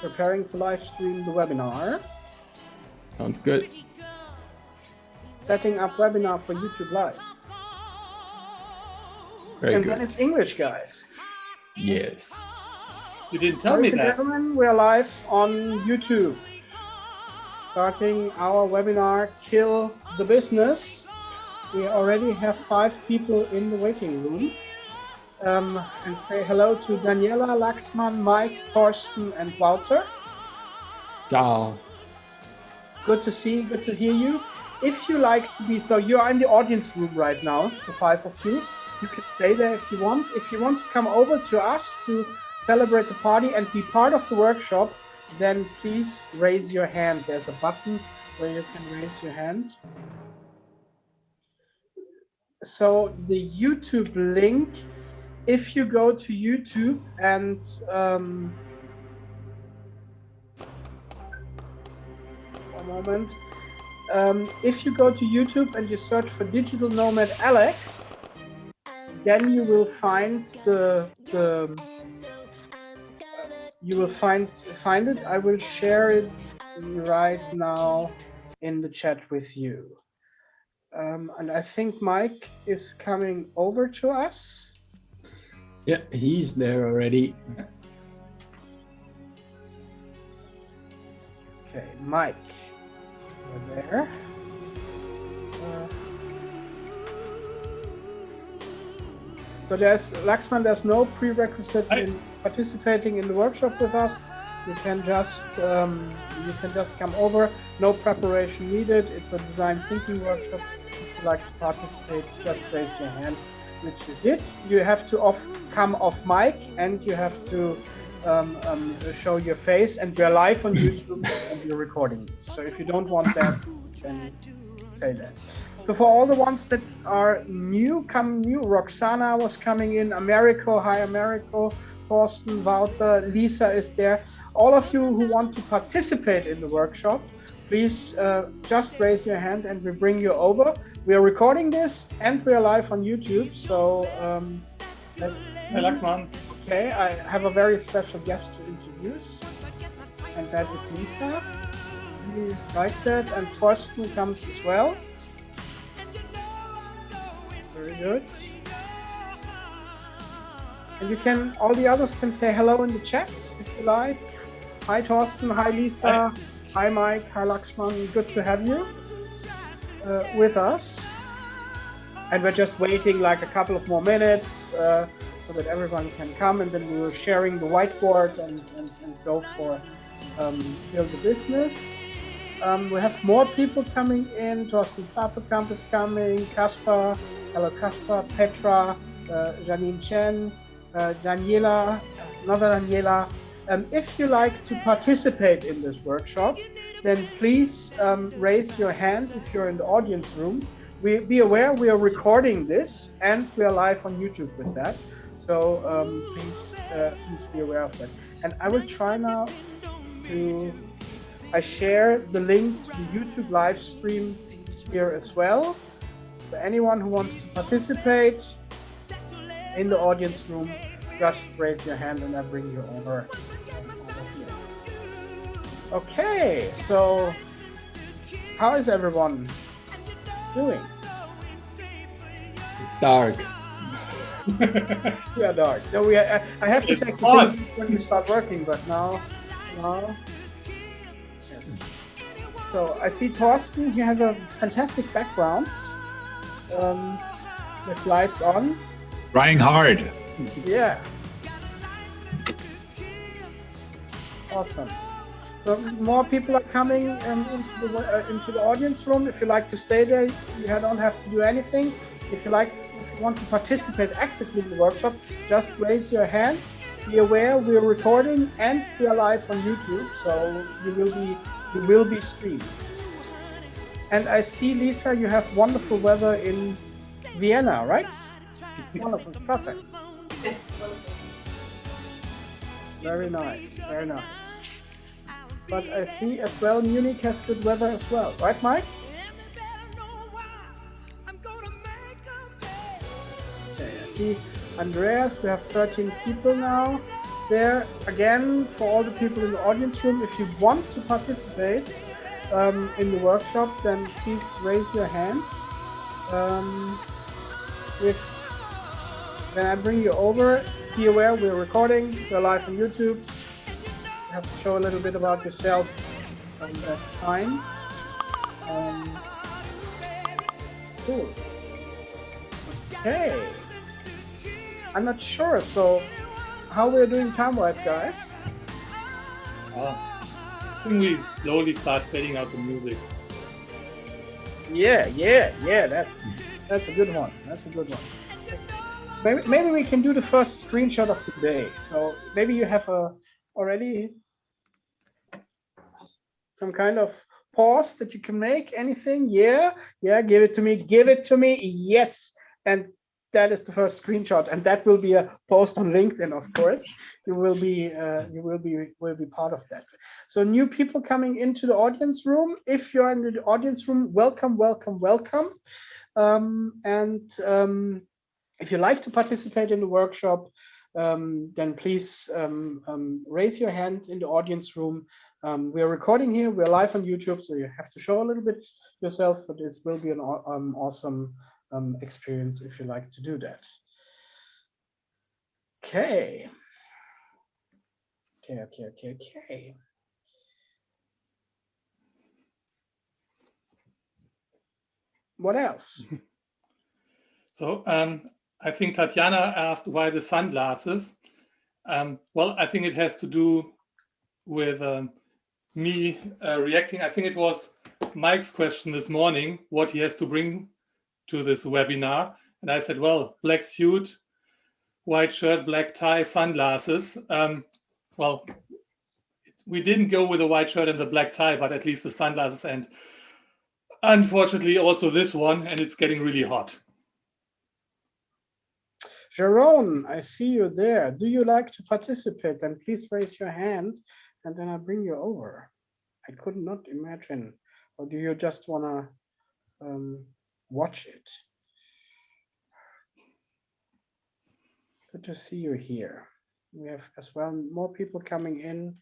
preparing to live stream the webinar. Sounds good. Setting up webinar for YouTube Live. Very And good. then it's English, guys. Yes. You didn't tell me Ladies and that. gentlemen, we're live on YouTube. Starting our webinar, Kill the Business. We already have 5 people in the waiting room. And say hello to Daniela, Laxman, Mike, Thorsten, and Wouter. Ciao. Good to see, good to hear you. If you like to be, so you are in the audience room right now, the 5 of you. You can stay there if you want. If you want to come over to us to celebrate the party and be part of the workshop, then please raise your hand. There's a button where you can raise your hand. So the YouTube link, if you go to YouTube and one moment. If you go to YouTube and you search for Digital Nomad Alex, then you will find you will find it. I will share it right now in the chat with you. And I think Mike is coming over to us. Yeah, he's there already. Okay, Mike, over there. So there's Laxman. There's no prerequisite in participating in the workshop with us. You can just come over. No preparation needed. It's a design thinking workshop. If you like to participate, just raise your hand, which you did. You have to come off mic and you have to show your face. And we're live on YouTube and we're recording this. So if you don't want that, then say that. So for all the ones that are new, Roxana was coming in, Americo, hi Americo, Thorsten, Wouter, Lisa is there. All of you who want to participate in the workshop, please just raise your hand and we bring you over. We are recording this and we are live on YouTube, so Hey, Laxman. Okay, I have a very special guest to introduce, and that is Lisa. Really like that, and Thorsten comes as well. Very good. And all the others can say hello in the chat if you like. Hi Thorsten, hi Lisa, hi Mike, hi Laxman, good to have you with us. And we're just waiting like a couple of more minutes so that everyone can come, and then we were sharing the whiteboard and go for Build the Business. We have more people coming in. Thorsten Papekamp is coming, Kaspar, hello Kaspar, Petra, Janine Chen, Daniela, another Daniela. If you like to participate in this workshop, then please raise your hand if you're in the audience room. Be aware we are recording this and we are live on YouTube with that. So please be aware of that. And I will try now I share the link to the YouTube live stream here as well. For anyone who wants to participate in the audience room, just raise your hand and I bring you over here. Okay, so how is everyone doing? It's dark. We are dark. No, I have to take the things when we start working, but now. Yes. So I see Thorsten. He has a fantastic background with lights on. Trying hard. Yeah. Awesome. So more people are coming into the audience room. If you like to stay there, you don't have to do anything. If you want to participate actively in the workshop, just raise your hand. Be aware we are recording and we are live on YouTube, so you will be streamed. And I see, Lisa, you have wonderful weather in Vienna, right? Wonderful, perfect. Very nice, very nice. But I see as well Munich has good weather as well, right, Mike? Okay, I see Andreas, we have 13 people now. there again for all the people in the audience room. If you want to participate in the workshop, then please raise your hand. When I bring you over, be aware we're recording, we're live on YouTube. You have to show a little bit about yourself on that time. Cool. Okay. I'm not sure, so how we're doing time-wise, guys? I think we slowly start fading out the music. Yeah. That's a good one. That's a good one. Maybe we can do the first screenshot of the day. So maybe you have already some kind of pause that you can make. Anything? Yeah. Give it to me. Give it to me. Yes. And that is the first screenshot, and that will be a post on LinkedIn, of course. You will be part of that. So new people coming into the audience room. If you're in the audience room, welcome. If you like to participate in the workshop, then please raise your hand in the audience room. We're recording here. We're live on YouTube, so you have to show a little bit yourself, but it will be an awesome experience if you like to do that. Okay. What else? So I think Tatiana asked why the sunglasses. Well, I think it has to do with me reacting. I think it was Mike's question this morning, what he has to bring to this webinar. And I said, well, black suit, white shirt, black tie, sunglasses. Well, we didn't go with the white shirt and the black tie, but at least the sunglasses, and unfortunately also this one, and it's getting really hot. Jerome, I see you there. Do you like to participate? Then please raise your hand and then I'll bring you over. I could not imagine. Or do you just want to watch it? Good to see you here. We have as well more people coming in.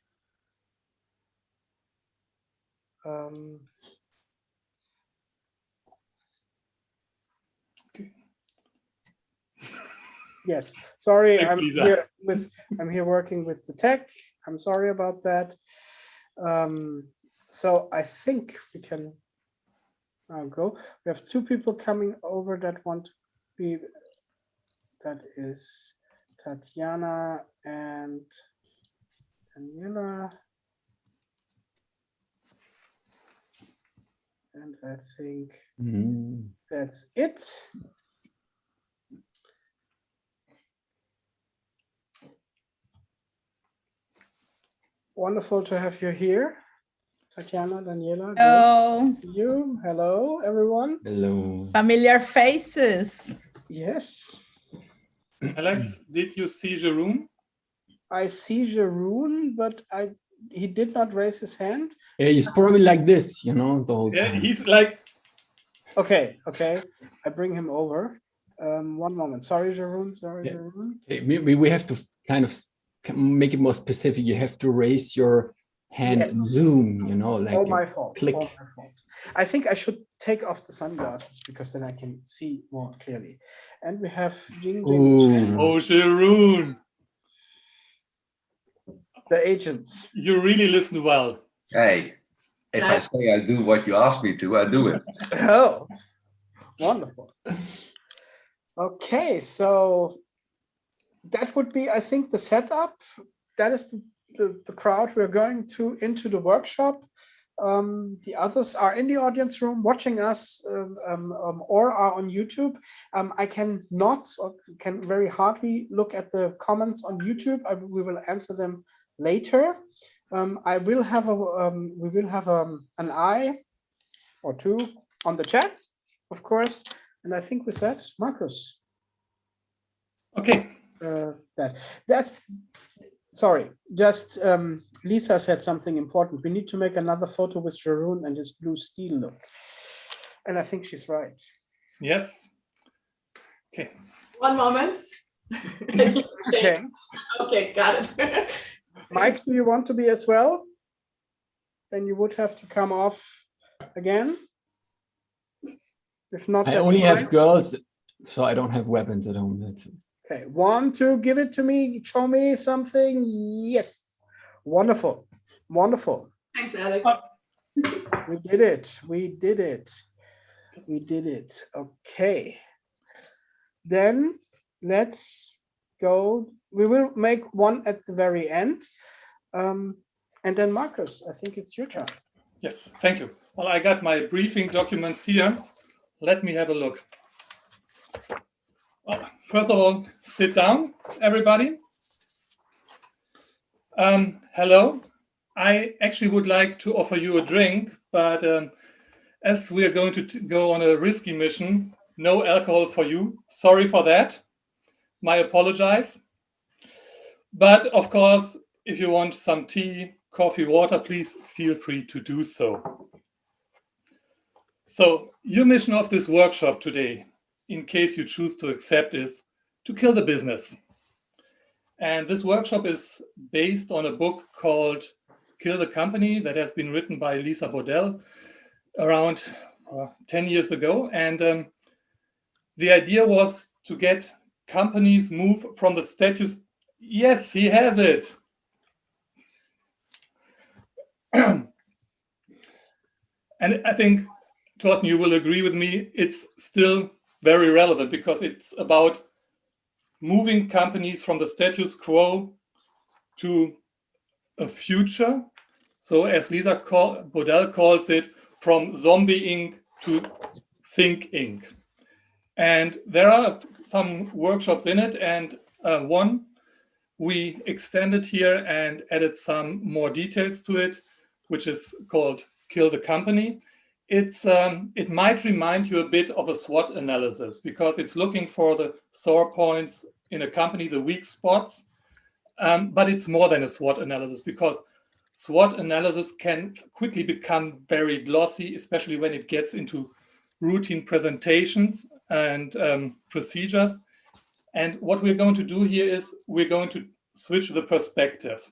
Yes, sorry, I'm here working with the tech. I'm sorry about that. So I think we can now go. We have two people coming over that want to be. That is Tatiana and Daniela. And I think that's it. Wonderful to have you here, Tatiana, Daniela. Hello. You. Hello, everyone. Hello. Familiar faces. Yes. Alex, did you see Jeroen? I see Jeroen, but he did not raise his hand. Yeah, he's probably like this, the whole time. Yeah, he's like. Okay. I bring him over. One moment. Sorry, Jeroen. Jeroen. Okay, we have to kind of make it more specific. You have to raise your hand and zoom, like all my fault. Click. All my fault. I think I should take off the sunglasses because then I can see more clearly. And we have Jing. Oh, Jeroen. The agents. You really listen well. Hey, if I say I do what you ask me to, I do it. Oh, wonderful. Okay, so that would be, I think, the setup. That is the crowd we're going into the workshop. The others are in the audience room watching us or are on YouTube. I can very hardly look at the comments on YouTube. We will answer them later. We will have an eye or two on the chat, of course. And I think with that, Marcus. Okay. Sorry, just Lisa said something important. We need to make another photo with Jeroen and his blue steel look. And I think she's right. Yes. Okay. One moment. Okay. Okay, got it. Mike, do you want to be as well? Then you would have to come off again. If not, I that's only fine. have girls, so I don't have weapons at home. That's it. Okay, 1, 2, give it to me. Show me something. Yes. Wonderful. Wonderful. Thanks, Alex. We did it. We did it. We did it. Okay. Then let's go. We will make one at the very end. And then Marcus, I think it's your turn. Yes, thank you. Well, I got my briefing documents here. Let me have a look. Well, first of all, sit down, everybody. Hello. I actually would like to offer you a drink, but as we are going to go on a risky mission, no alcohol for you. Sorry for that. My apologize. But of course, if you want some tea, coffee, water, please feel free to do so. So your mission of this workshop today, in case you choose to accept, is to kill the business. And this workshop is based on a book called Kill the Company that has been written by Lisa Bodell around 10 years ago. And the idea was to get companies move from the status. Yes, he has it. And I think, Thorsten, you will agree with me, it's still very relevant because it's about moving companies from the status quo to a future. So as Lisa Bodell calls it, from zombieing to thinking. And there are some workshops in it, and one we extended here and added some more details to it, which is called Kill the Company. It might remind you a bit of a SWOT analysis because it's looking for the sore points in a company, the weak spots, but it's more than a SWOT analysis because SWOT analysis can quickly become very glossy, especially when it gets into routine presentations and procedures. And what we're going to do here is we're going to switch the perspective.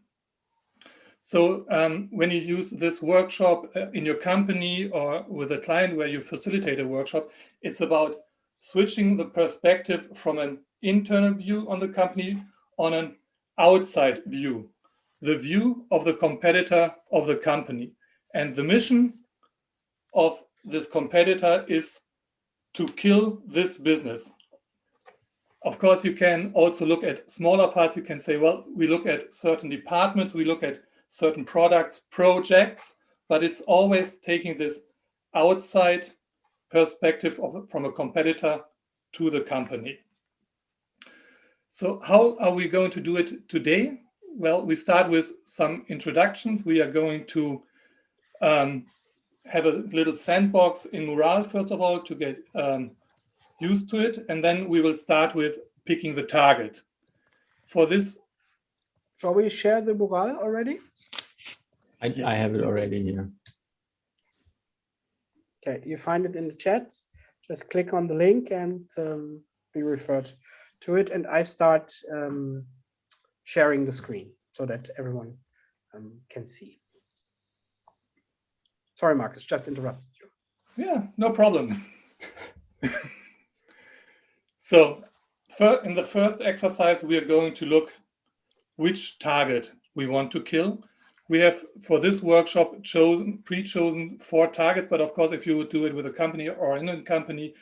So when you use this workshop in your company or with a client where you facilitate a workshop, it's about switching the perspective from an internal view on the company on an outside view, the view of the competitor of the company. And the mission of this competitor is to kill this business. Of course, you can also look at smaller parts. You can say, well, we look at certain departments, we look at certain products, projects, but it's always taking this outside perspective from a competitor to the company. So how are we going to do it today? Well, we start with some introductions. We are going to have a little sandbox in Mural, first of all, to get used to it. And then we will start with picking the target. For this. Shall we share the Mural already? I have it already here. Okay, you find it in the chat. Just click on the link and be referred to it. And I start sharing the screen so that everyone can see. Sorry, Marcus, just interrupted you. Yeah, no problem. So in the first exercise, we are going to look which target we want to kill. We have, for this workshop, pre-chosen 4 targets, but of course, if you would do it with a company or in a company,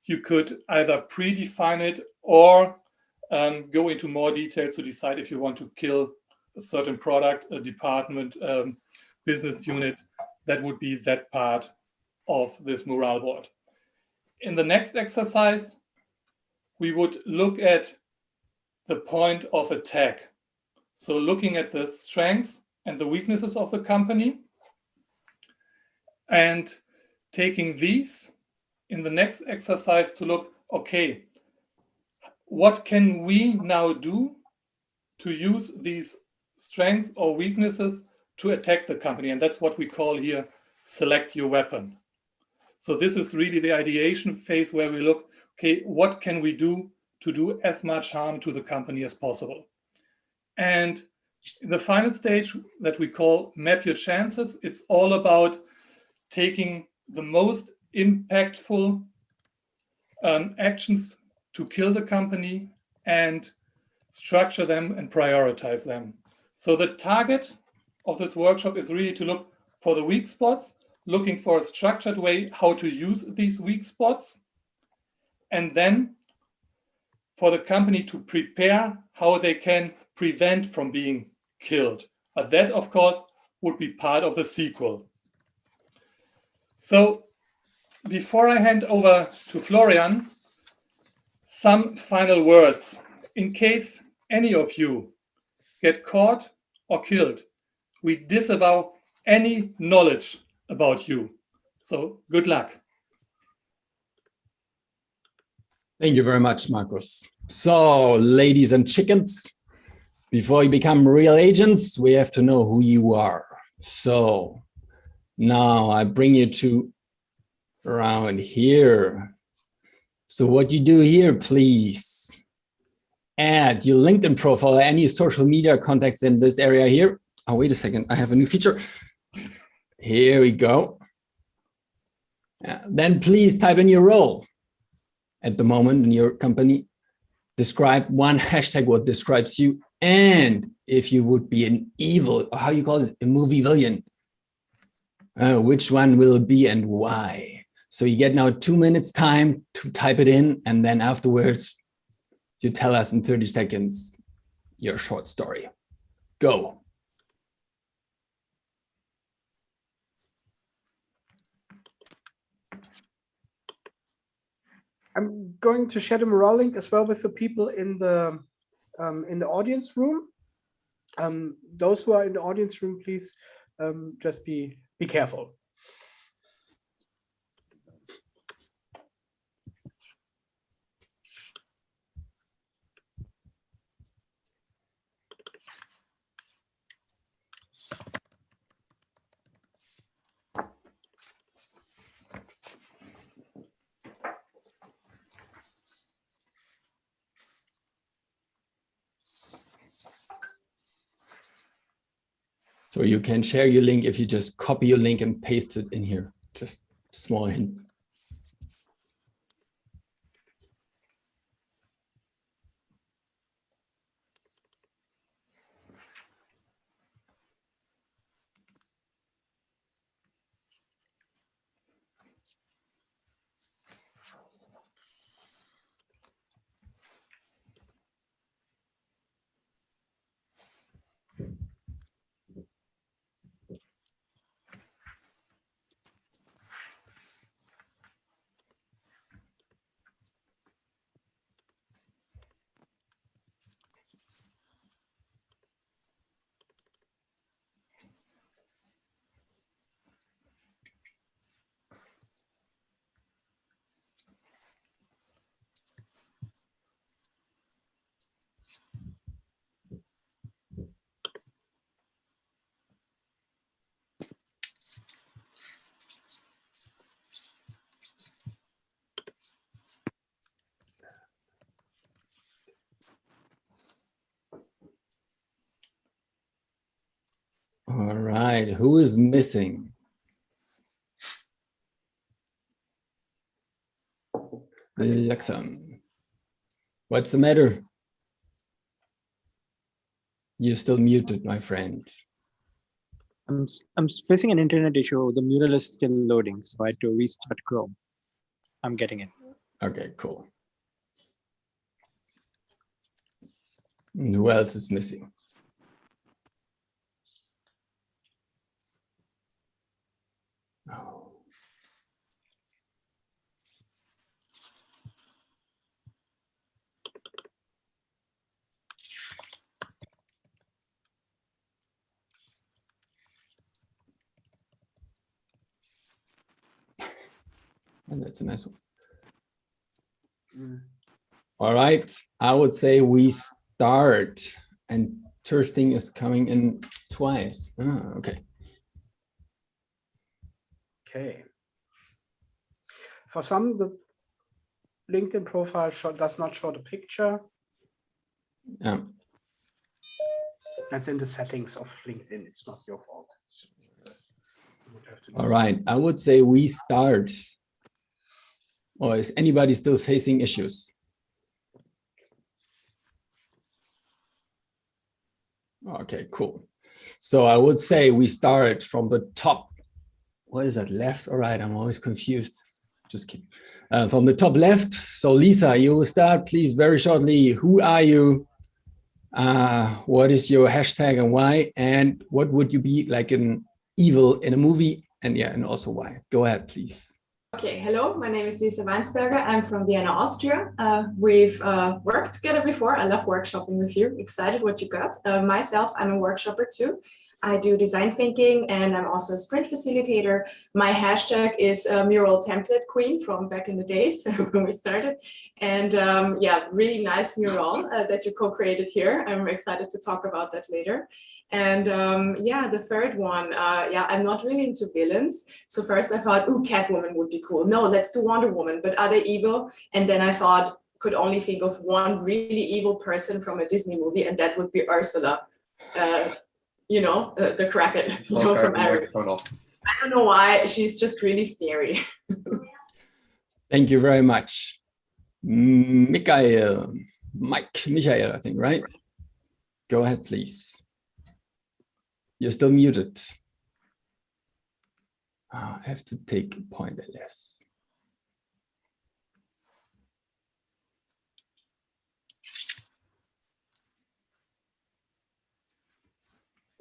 you could either predefine it or go into more details to decide if you want to kill a certain product, a department, business unit. That would be that part of this Mural board. In the next exercise, we would look at the point of attack. So looking at the strengths and the weaknesses of the company and taking these in the next exercise to look, okay, what can we now do to use these strengths or weaknesses to attack the company? And that's what we call here, select your weapon. So this is really the ideation phase where we look, okay, what can we do to do as much harm to the company as possible. And the final stage that we call map your chances, it's all about taking the most impactful actions to kill the company and structure them and prioritize them. So the target of this workshop is really to look for the weak spots, looking for a structured way how to use these weak spots, and then for the company to prepare how they can prevent from being killed. But that, of course, would be part of the sequel. So before I hand over to Florian, some final words. In case any of you get caught or killed, we disavow any knowledge about you. So good luck. Thank you very much, Markus. So, ladies and chickens, before you become real agents, we have to know who you are. So now I bring you to around here. So what you do here, please add your LinkedIn profile, any social media contacts in this area here. Oh, wait a second, I have a new feature. Here we go. Then please type in your role at the moment in your company. Describe one hashtag what describes you, and if you would be an evil, or how you call it, a movie villain, which one will it be and why? So you get now 2 minutes time to type it in, and then afterwards you tell us in 30 seconds your short story. Go. I'm going to share the Morale link as well with the people in the audience room. Those who are in the audience room, please just be careful. So you can share your link if you just copy your link and paste it in here. Just small hint. All right, who is missing? Lexam. What's the matter? You're still muted, my friend. I'm facing an internet issue. The mural is still loading, so I had to restart Chrome. I'm getting it. Okay, cool. And who else is missing? Oh. And that's a nice one. All right, I would say we start, and Thirsting is coming in twice. Ah, okay. Okay. For some, the LinkedIn profile does not show the picture. Yeah. That's in the settings of LinkedIn. It's not your fault. You would have to do All right. I would say we start. Or is anybody still facing issues? Okay, cool. So I would say we start from the top. What is that, left or right? I'm always confused. Just kidding. From the top left. So Lisa, you will start, please, very shortly. Who are you? What is your hashtag and why? And what would you be like an evil in a movie? And yeah, and also why? Go ahead, please. Okay, hello, my name is Lisa Weinsberger. I'm from Vienna, Austria. We've worked together before. I love workshopping with you. Excited what you got. Myself, I'm a workshopper too. I do design thinking and I'm also a sprint facilitator. My hashtag is mural template queen from back in the days when we started. And yeah, really nice mural that you co-created here. I'm excited to talk about that later. And yeah, the third one, yeah, I'm not really into villains. So first I thought, ooh, Catwoman would be cool. No, let's do Wonder Woman, but are they evil? And then I thought, could only think of one really evil person from a Disney movie, and that would be Ursula. You know, the Kraken, you know, from Arrow. I don't know why, she's just really scary. Thank you very much. Michael, I think, right? Go ahead, please. You're still muted. I have to take a point, I guess.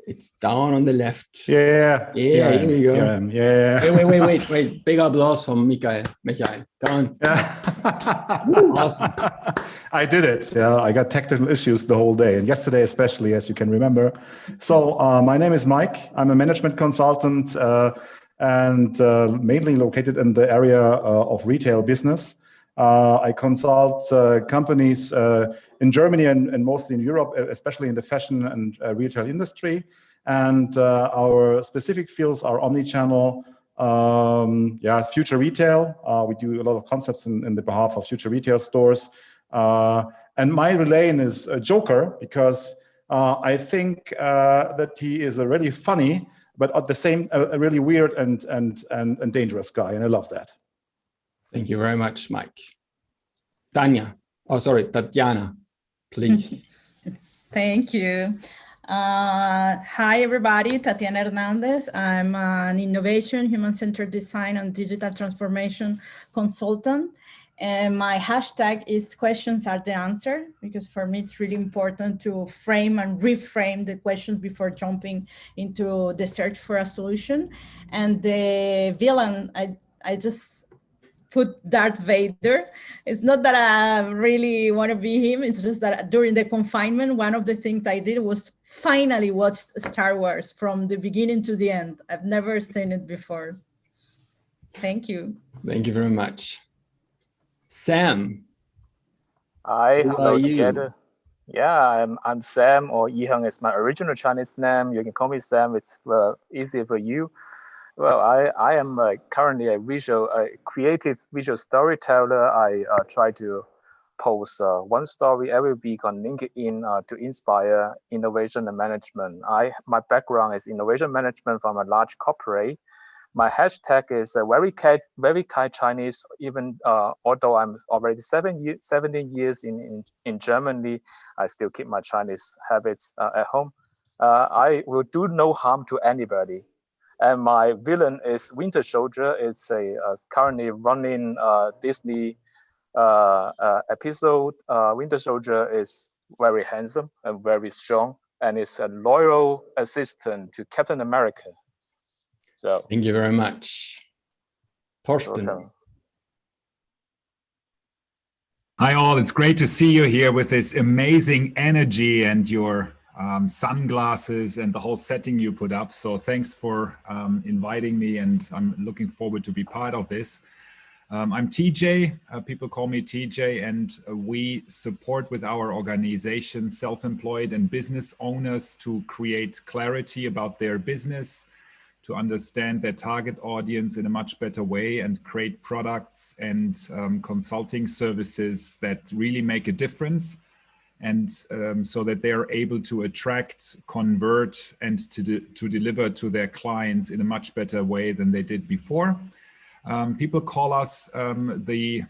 It's down on the left. Yeah. Here we go. Yeah. Wait. Big applause from Michael. Go on. Yeah. Awesome. I did it. Yeah, I got technical issues the whole day, and yesterday especially, as you can remember. So my name is Mike. I'm a management consultant and mainly located in the area of retail business. I consult companies in Germany and mostly in Europe, especially in the fashion and retail industry. And our specific fields are omnichannel, future retail. We do a lot of concepts in the behalf of future retail stores. And my lane is Joker, because I think that he is a really funny, but at the same, a really weird and dangerous guy. And I love that. Thank you very much, Mike. Tatiana, please. Thank you. Hi, everybody. Tatiana Hernandez. I'm an innovation, human-centered design, and digital transformation consultant. And my hashtag is questions are the answer, because for me, it's really important to frame and reframe the questions before jumping into the search for a solution. And the villain, I just put Darth Vader. It's not that I really want to be him. It's just that during the confinement, one of the things I did was finally watch Star Wars from the beginning to the end. I've never seen it before. Thank you. Thank you very much. Sam. Hi, Who hello are you? together. Yeah, I'm Sam, or Yiheng is my original Chinese name. You can call me Sam. It's easier for you. Well, I am currently a creative visual storyteller. I try to post one story every week on LinkedIn to inspire innovation and management. My background is innovation management from a large corporate. My hashtag is very kind Chinese. Even although I'm already 17 years in Germany, I still keep my Chinese habits at home. I will do no harm to anybody. And my villain is Winter Soldier. It's a currently running Disney episode. Winter Soldier is very handsome and very strong, and is a loyal assistant to Captain America. So thank you very much. Torsten. welcome. Hi all, it's great to see you here with this amazing energy and your sunglasses and the whole setting you put up. So thanks for inviting me, and I'm looking forward to be part of this. I'm TJ, people call me TJ, and we support with our organization self-employed and business owners to create clarity about their business, to understand their target audience in a much better way and create products and consulting services that really make a difference, and so that they are able to attract, convert, and to deliver to their clients in a much better way than they did before. People call us the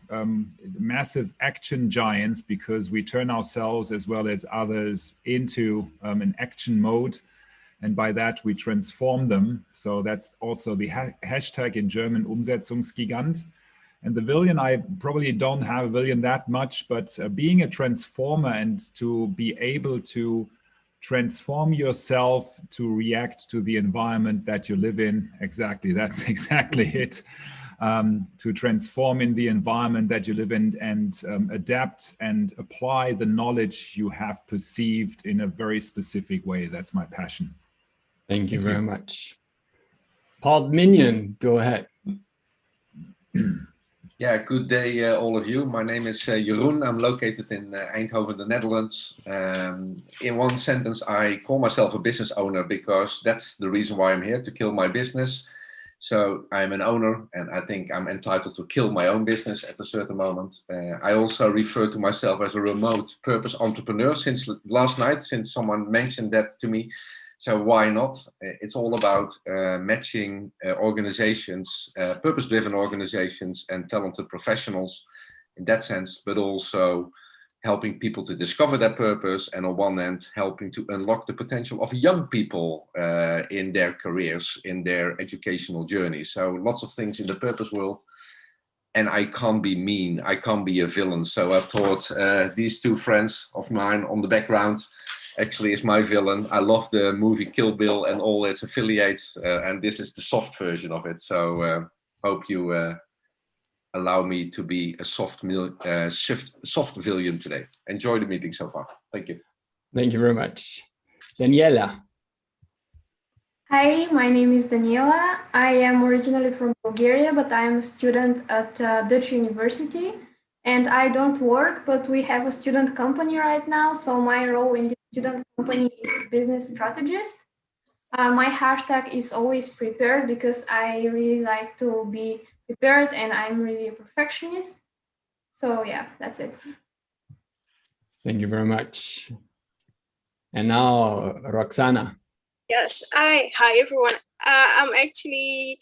massive action giants because we turn ourselves as well as others into an action mode. And by that, we transform them. So that's also the hashtag in German, Umsetzungsgigant. And the villain, I probably don't have a villain that much, but being a transformer and to be able to transform yourself to react to the environment that you live in. Exactly, that's exactly it. To transform in the environment that you live in and adapt and apply the knowledge you have perceived in a very specific way. That's my passion. Thank you very much. Paul Minion, go ahead. Yeah, good day, all of you. My name is Jeroen. I'm located in Eindhoven, the Netherlands. In one sentence, I call myself a business owner because that's the reason why I'm here, to kill my business. So I'm an owner, and I think I'm entitled to kill my own business at a certain moment. I also refer to myself as a remote purpose entrepreneur since last night, since someone mentioned that to me. So why not? It's all about matching organizations, purpose-driven organizations and talented professionals in that sense, but also helping people to discover their purpose, and on one end, helping to unlock the potential of young people in their careers, in their educational journey. So lots of things in the purpose world. And I can't be mean, I can't be a villain. So I thought these two friends of mine on the background actually is my villain. I love the movie Kill Bill and all its affiliates, and this is the soft version of it. So hope you allow me to be a soft villain today. Enjoy the meeting so far. Thank you. Thank you very much. Daniela. Hi, my name is Daniela. I am originally from Bulgaria, but I am a student at Dutch University. And I don't work, but we have a student company right now. So my role in the student company is business strategist. My hashtag is always prepared because I really like to be prepared and I'm really a perfectionist. So yeah, that's it. Thank you very much. And now Roxana. Yes, hi everyone. I'm actually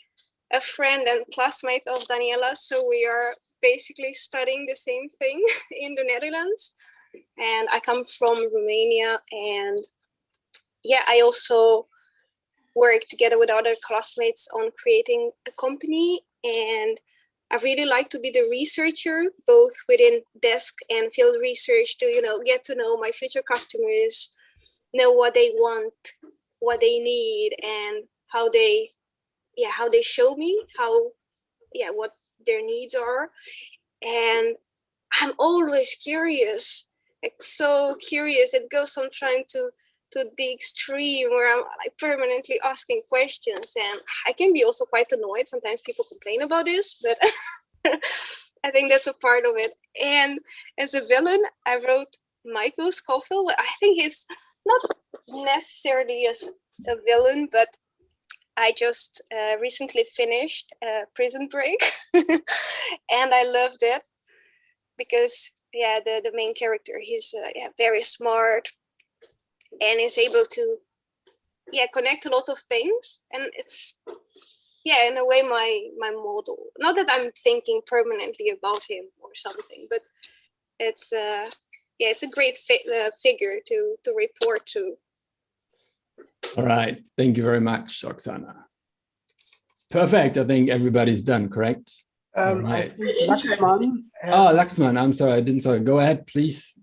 a friend and classmate of Daniela. So we are basically studying the same thing in the Netherlands. And I come from Romania. And yeah, I also work together with other classmates on creating a company. And I really like to be the researcher, both within desk and field research, to, you know, get to know my future customers, know what they want, what they need, and how they show me what their needs are. And I'm always curious, like so curious. It goes from trying to the extreme where I'm like permanently asking questions, and I can be also quite annoyed. Sometimes people complain about this, but I think that's a part of it. And as a villain, I wrote Michael Scofield. I think he's not necessarily as a villain, but I just recently finished Prison Break, and I loved it because the main character, he's very smart and is able to connect a lot of things, and it's in a way my model. Not that I'm thinking permanently about him or something, but it's it's a great figure to report to. All right, thank you very much, Oksana. Perfect, I think everybody's done, correct? Right. I think Laxman. Laxman, I'm sorry, I didn't saw it. Go ahead, please.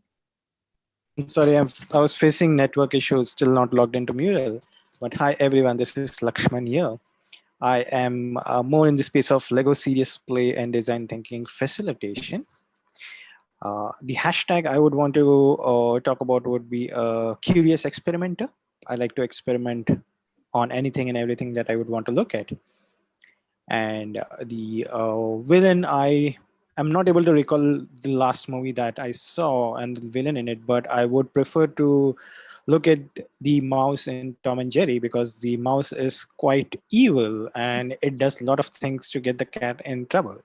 Sorry, I was facing network issues, still not logged into Mural. But hi everyone, this is Lakshman here. I am more in the space of Lego serious play and design thinking facilitation. The hashtag I would want to talk about would be a curious experimenter. I like to experiment on anything and everything that I would want to look at. And the villain, I am not able to recall the last movie that I saw and the villain in it, but I would prefer to look at the mouse in Tom and Jerry, because the mouse is quite evil and it does a lot of things to get the cat in trouble.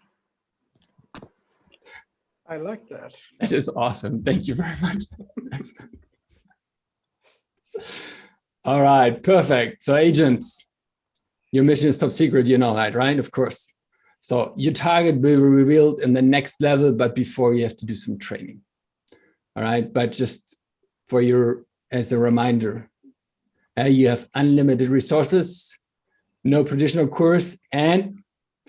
I like that. That is awesome. Thank you very much. All right, perfect. So agents, your mission is top secret, you know that, right? Of course. So your target will be revealed in the next level, but before you have to do some training. All right, but just for your, as a reminder, you have unlimited resources, no traditional course, and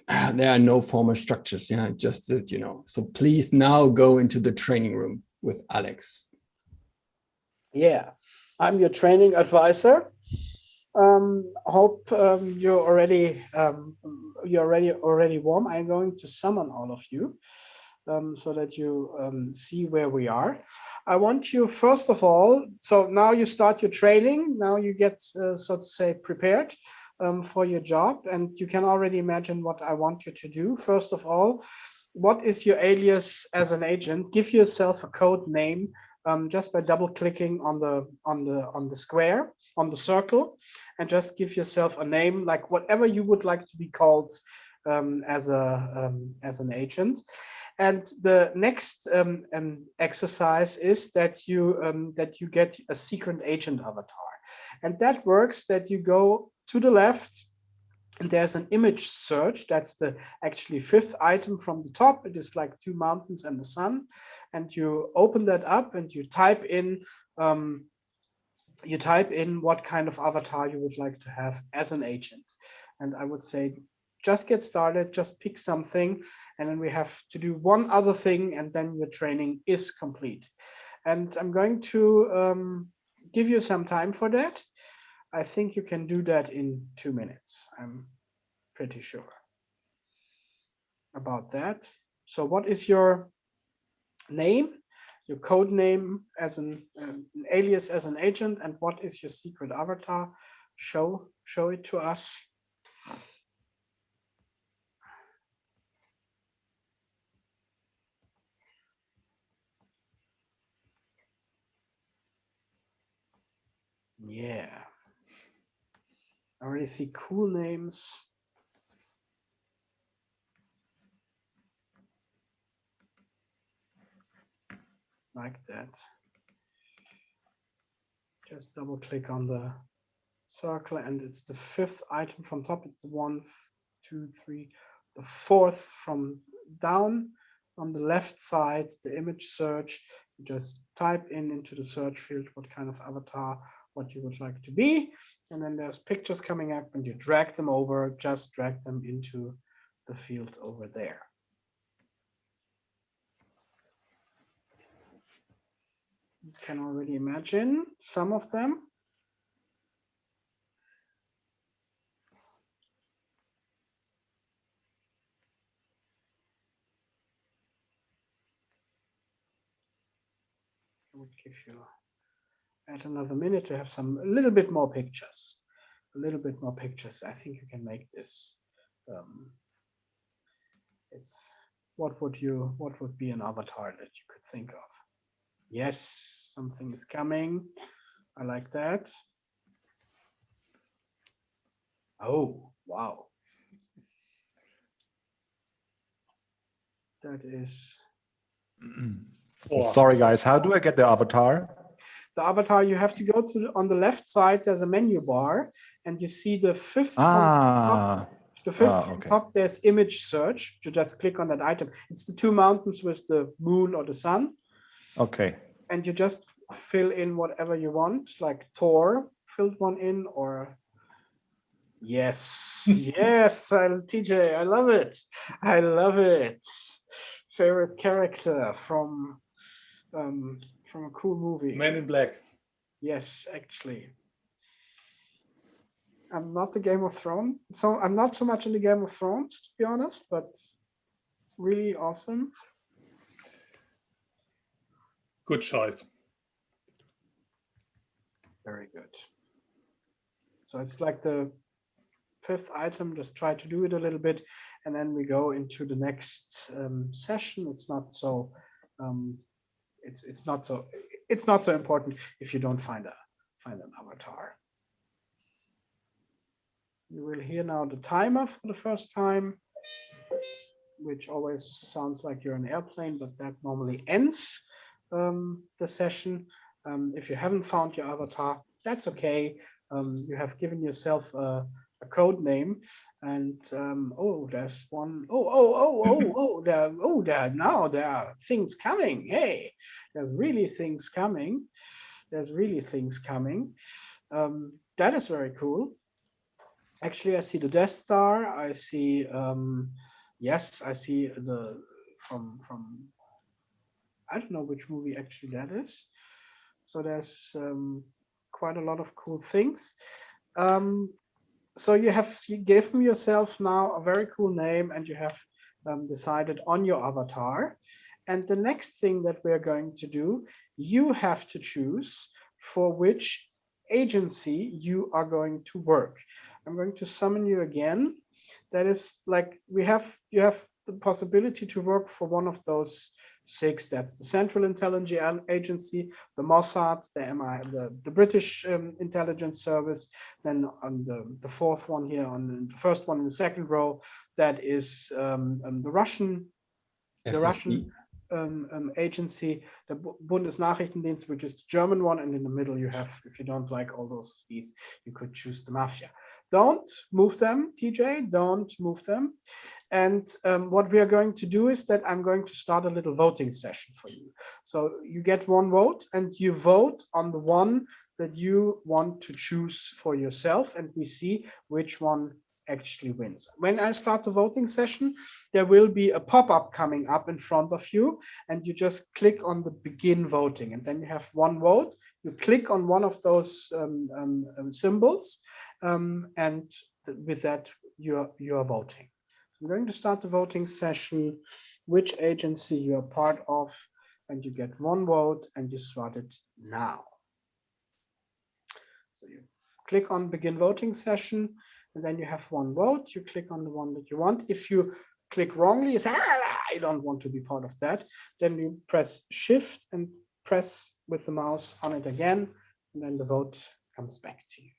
there are no formal structures. Yeah, just that, you know. So please now go into the training room with Alex. Yeah, I'm your training advisor. Hope you're already warm. I'm going to summon all of you so that you see where we are. I want you, first of all, so now you start your training. Now you get, so to say, prepared for your job, and you can already imagine what I want you to do. First of all, what is your alias as an agent? Give yourself a code name. Just by double clicking on the square, on the circle, and just give yourself a name, like whatever you would like to be called as an agent. And the next exercise is that you get a secret agent avatar, and that works that you go to the left. And there's an image search. That's the actually 5th item from the top. It is like 2 mountains and the sun. And you open that up and you type in what kind of avatar you would like to have as an agent. And I would say, just get started, just pick something. And then we have to do one other thing, and then your training is complete. And I'm going to give you some time for that. I think you can do that in 2 minutes. I'm pretty sure about that. So what is your name, your code name as an alias as an agent, and what is your secret avatar? Show it to us. Yeah. I already see cool names. Like that. Just double click on the circle, and it's the 5th item from top. It's the 1, 2, 3, the 4th from down. On the left side, the image search. You just type into the search field what kind of avatar, what you would like to be, and then there's pictures coming up, and you drag them over. Just drag them into the field over there. You can already imagine some of them. I would give you add another minute to have a little bit more pictures. I think you can make this. It's what would be an avatar that you could think of? Yes, something is coming. I like that. Oh, wow. That is. Sorry, guys. How do I get the avatar? The avatar, you have to go to on the left side. There's a menu bar, and you see the 5th from the top. The 5th from top. There's image search. You just click on that item. It's the 2 mountains with the moon or the sun. Okay. And you just fill in whatever you want, like Thor filled one in, or yes, yes, TJ, I love it. I love it. Favorite character from a cool movie. Men in Black. Yes, actually. I'm not the Game of Thrones, so I'm not so much in the Game of Thrones, to be honest, but really awesome. Good choice. Very good. So it's like the 5th item. Just try to do it a little bit, and then we go into the next session. It's not so. It's not so important if you don't find find an avatar. You will hear now the timer for the first time, which always sounds like you're an airplane, but that normally ends the session. If you haven't found your avatar, that's okay. You have given yourself a code name, and oh, there's one. Now there are things coming. Hey, there's really things coming. There's really things coming. That is very cool. Actually, I see the Death Star. I see, yes, I see the from I don't know which movie actually that is. So there's quite a lot of cool things. So you gave yourself now a very cool name, and you have decided on your avatar. And the next thing that we're going to do, you have to choose for which agency you are going to work. I'm going to summon you again. That is like you have the possibility to work for one of those 6. That's the Central Intelligence Agency, the Mossad, the MI, the British Intelligence Service. Then on the fourth one here, on the first one in the second row, that is the Russian agency, the Bundesnachrichtendienst, which is the German one, and in the middle you have, if you don't like all those of these, you could choose the Mafia. Don't move them, TJ, don't move them. And what we are going to do is that I'm going to start a little voting session for you. So you get one vote, and you vote on the one that you want to choose for yourself, and we see which one actually wins. When I start the voting session, there will be a pop-up coming up in front of you, and you just click on the begin voting, and then you have one vote. You click on one of those symbols, and with that you're voting. I'm going to start the voting session, which agency you're part of, and you get one vote, and you start it now. So you click on begin voting session, and then you have one vote. You click on the one that you want. If you click wrongly, you say, I don't want to be part of that. Then you press Shift and press with the mouse on it again, and then the vote comes back to you.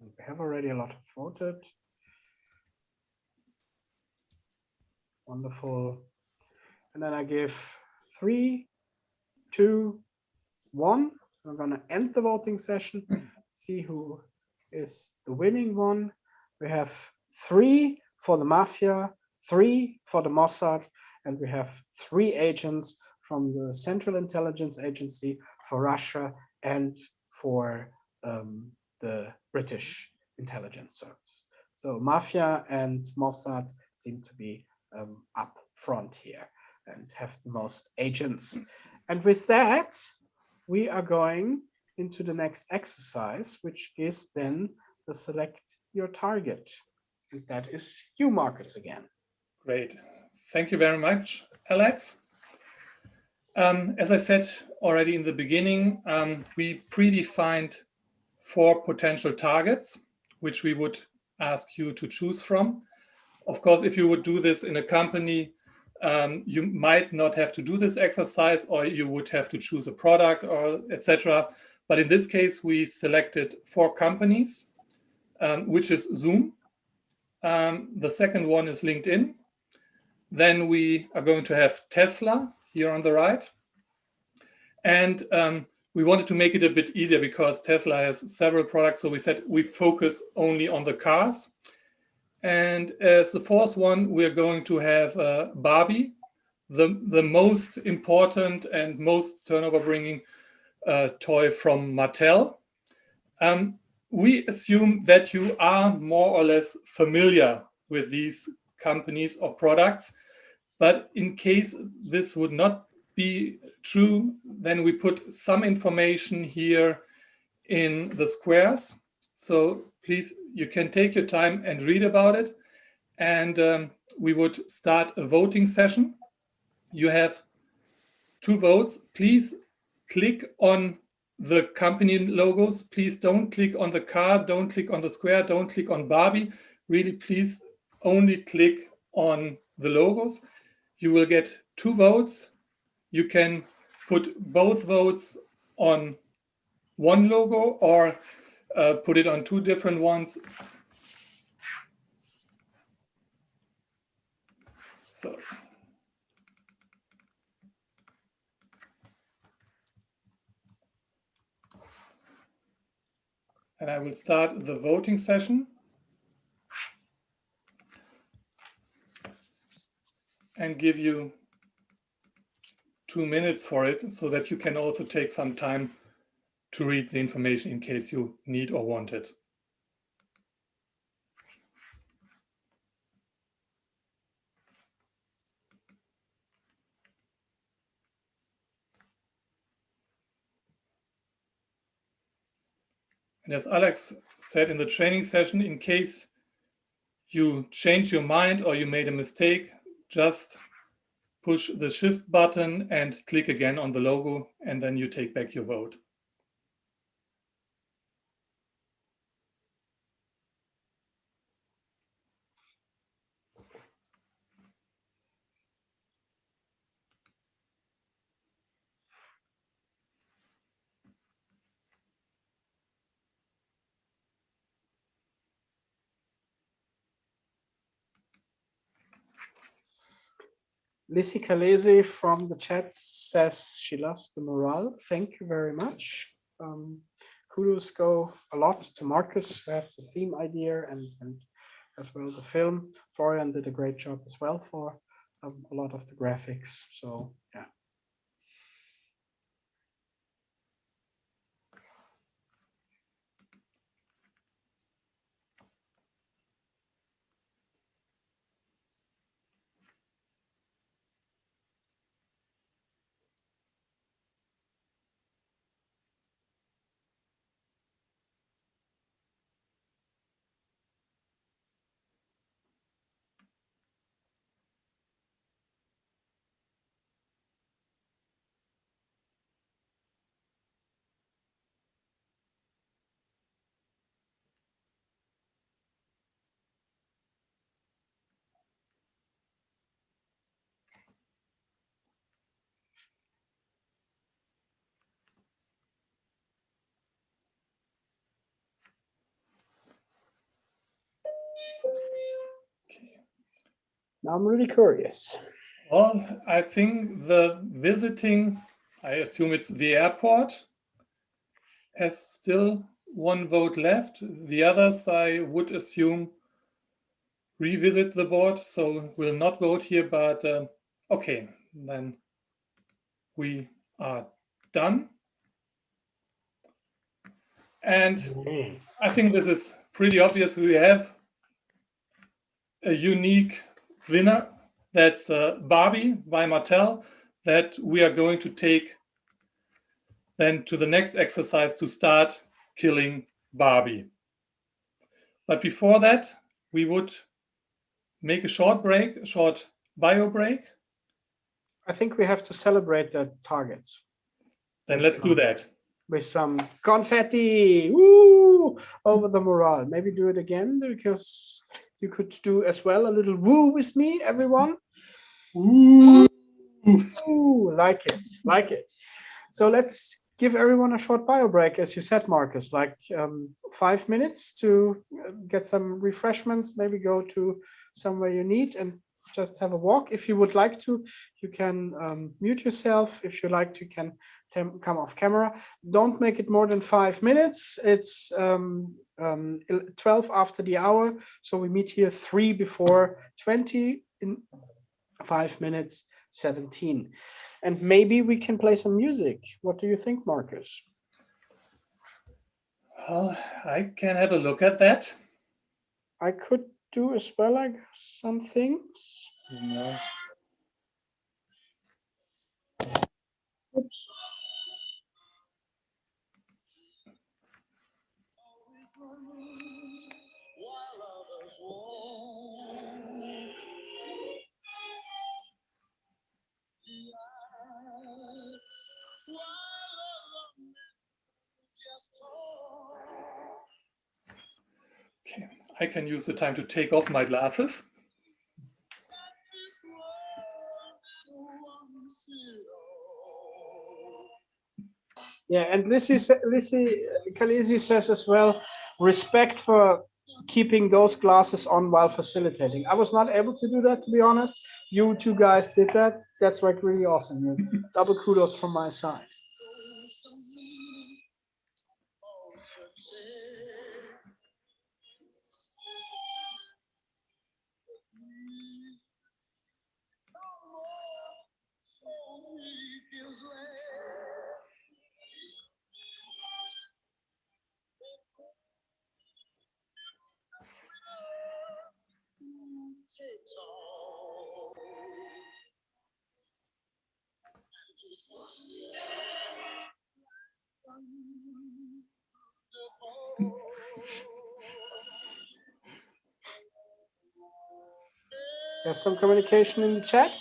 We have already a lot of voted. Wonderful. And then I give 3, 2, 1. I'm going to end the voting session, see who is the winning one. We have 3 for the Mafia, 3 for the Mossad, and we have 3 agents from the Central Intelligence Agency for Russia and for the British Intelligence Service. So Mafia and Mossad seem to be up front here and have the most agents. And with that, we are going into the next exercise, which is then the select your target. And that is you, Marcus, again. Great. Thank you very much, Alex. As I said already in the beginning, we predefined 4 potential targets, which we would ask you to choose from. Of course, if you would do this in a company, you might not have to do this exercise, or you would have to choose a product or etc. But in this case, we selected 4 companies, which is Zoom. The second one is LinkedIn. Then we are going to have Tesla here on the right. And we wanted to make it a bit easier because Tesla has several products. So we said we focus only on the cars. And as the fourth one, we're going to have Barbie, the most important and most turnover bringing toy from Mattel. We assume that you are more or less familiar with these companies or products, but in case this would not be true, then we put some information here in the squares. So please, you can take your time and read about it. And we would start a voting session. You have 2 votes, please click on the company logos. Please don't click on the car, don't click on the square, don't click on Barbie. Really, please only click on the logos. You will get 2 votes. You can put both votes on one logo or put it on 2 different ones. So. And I will start the voting session. And give you 2 minutes for it so that you can also take some time to read the information in case you need or want it. And as Alex said in the training session, in case you change your mind or you made a mistake, just push the shift button and click again on the logo, and then you take back your vote. Lissy Kalese from the chat says she loves the morale. Thank you very much. Kudos go a lot to Marcus, who had the theme idea and as well the film. Florian did a great job as well for a lot of the graphics. So yeah. Now I'm really curious. Well, I think the visiting, I assume it's the airport, has still 1 vote left. The others, I would assume, revisit the board, so will not vote here, but okay, then we are done. And I think this is pretty obvious. We have a unique winner. That's Barbie by Mattel, that we are going to take then to the next exercise to start killing Barbie. But before that, we would make a short break, a short bio break. I think we have to celebrate that target. Then let's do that. With some confetti, woo, over the morale. Maybe do it again, because you could do as well a little woo with me, everyone. Ooh, like it, like it. So let's give everyone a short bio break, as you said, Marcus, like 5 minutes to get some refreshments, maybe go to somewhere you need and just have a walk. If you would like to, you can mute yourself. If you like to, you can come off camera. Don't make it more than 5 minutes. It's 12 after the hour. So we meet here 3 before 20 in 5 minutes, 17. And maybe we can play some music. What do you think, Marcus? Well, I can have a look at that. I could do as well, I guess, some things. No. Oops. I can use the time to take off my glasses. Yeah, and Lissy Kalisi says as well, respect for keeping those glasses on while facilitating. I was not able to do that, to be honest. You two guys did that. That's like really awesome. Double kudos from my side. There's some communication in the chat.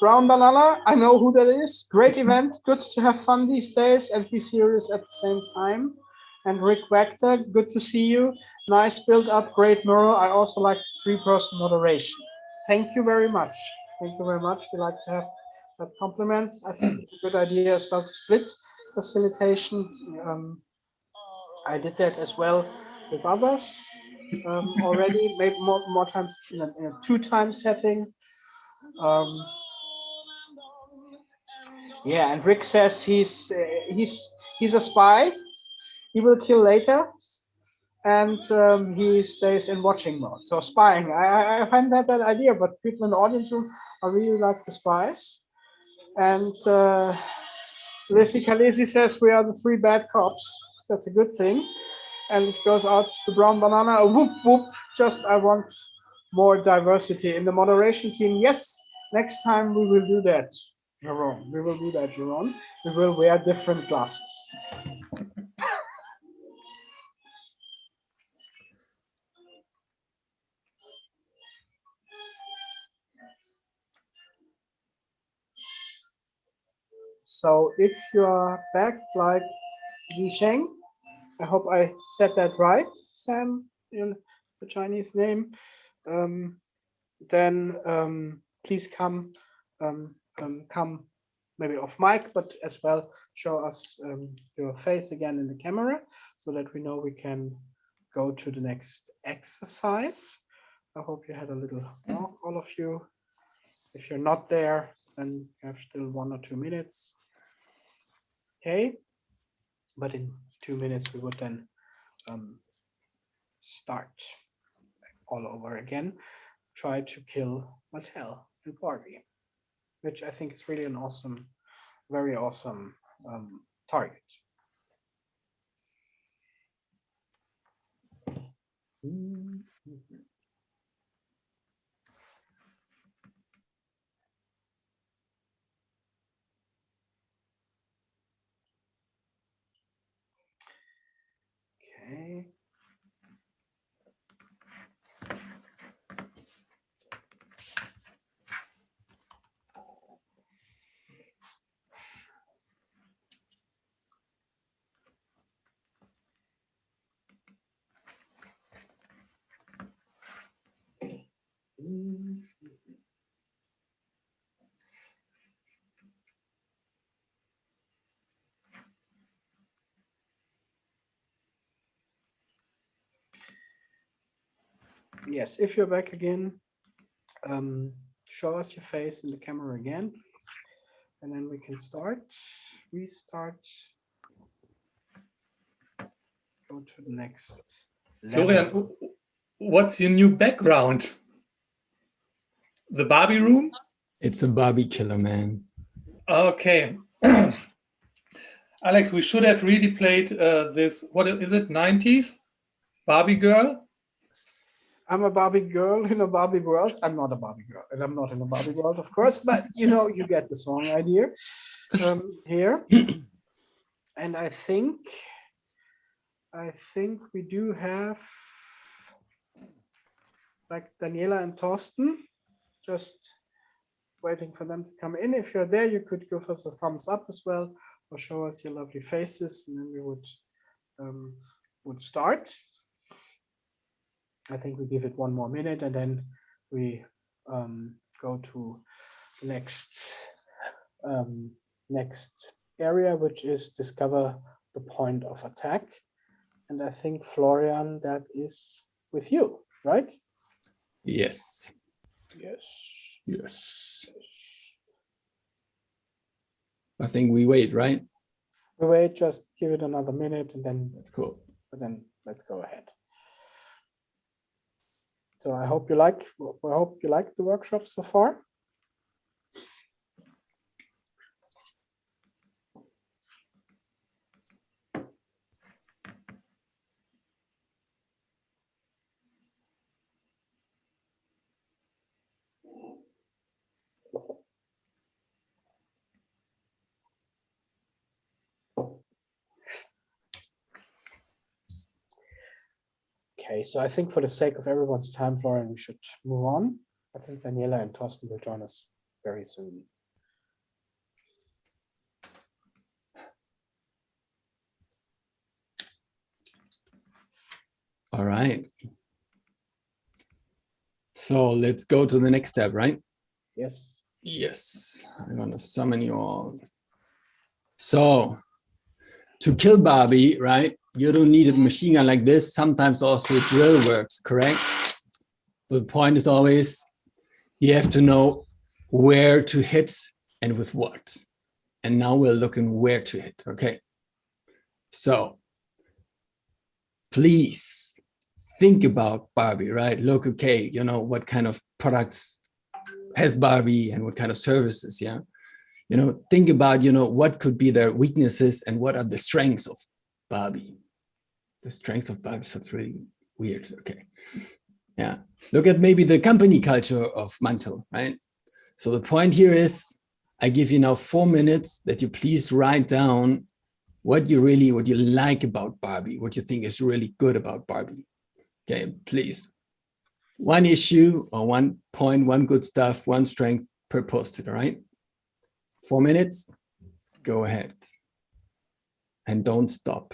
Brown Banana, I know who that is. Great event. Good to have fun these days and be serious at the same time. And Rick Wachter, good to see you. Nice build up, great mural. I also like the three-person moderation. Thank you very much. Thank you very much. We like to have that compliment. I think it's a good idea as well to split facilitation. I did that as well with others already, maybe more times in a two-time setting. Yeah, and Rick says he's a spy. He will kill later, and he stays in watching mode. So spying, I find that idea, but people in the audience room, I really like the spies. And Lissy Kalisi says we are the three bad cops. That's a good thing. And it goes out to Brown Banana, a whoop whoop, just I want more diversity in the moderation team. Yes, next time we will do that, Jerome. We will do that, Jerome. We will wear different glasses. So if you're back like Zhisheng, I hope I said that right, Sam, in the Chinese name, then please come maybe off mic, but as well show us your face again in the camera so that we know we can go to the next exercise. I hope you had a little walk, all of you. If you're not there, then you have still 1 or 2 minutes. Okay, but in 2 minutes we would then start all over again. Try to kill Mattel and Barbie, which I think is really an awesome, very awesome target. Okay. Yes, if you're back again, show us your face in the camera again, please. And then we can start, restart, go to the next level. Florian, what's your new background? The Barbie room? It's a Barbie killer, man. Okay. Alex, we should have really played this, what is it, 90s? Barbie girl? I'm a Barbie girl in a Barbie world. I'm not a Barbie girl, and I'm not in a Barbie world, of course, but you know, you get the song idea here. And I think we do have like Daniela and Thorsten, just waiting for them to come in. If you're there, you could give us a thumbs up as well, or show us your lovely faces, and then we would start. I think we give it 1 more minute and then we go to the next area, which is discover the point of attack. And I think, Florian, that is with you, right? Yes. Yes. Yes. I think we wait, right? We wait, just give it another minute and then That's cool. then let's go ahead. So I hope you like the workshop so far. Okay, so I think for the sake of everyone's time, Florian, we should move on. I think Daniela and Thorsten will join us very soon. All right. So let's go to the next step, right? Yes. Yes, I'm gonna summon you all. So to kill Barbie, right? You don't need a machine gun like this. Sometimes also a drill works, correct? So the point is always you have to know where to hit and with what. And now we're looking where to hit, okay? So please think about Barbie, right? Look, okay, you know, what kind of products has Barbie and what kind of services, yeah? You know, think about, you know, what could be their weaknesses and what are the strengths of Barbie. The strengths of Barbie sounds really weird, okay. Yeah, look at maybe the company culture of Mantel, right? So the point here is, I give you now 4 minutes that you please write down what you like about Barbie, what you think is really good about Barbie. Okay, please. One issue or 1 point, 1 good stuff, 1 strength per post-it, all right? 4 minutes, go ahead. And don't stop.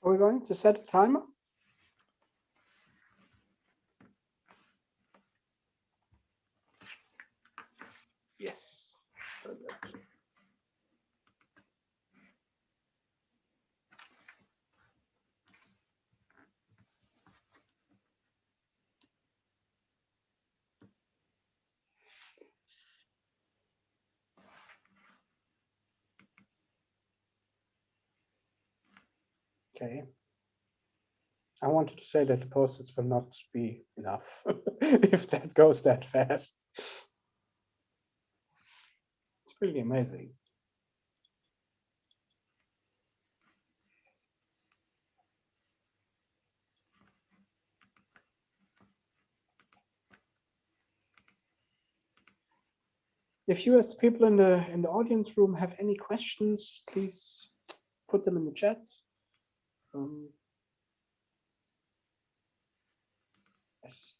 Are we going to set a timer? Yes. Very good. Okay. I wanted to say that the post-its will not be enough if that goes that fast. It's really amazing. If you as the people in the audience room have any questions, please put them in the chat. Yes.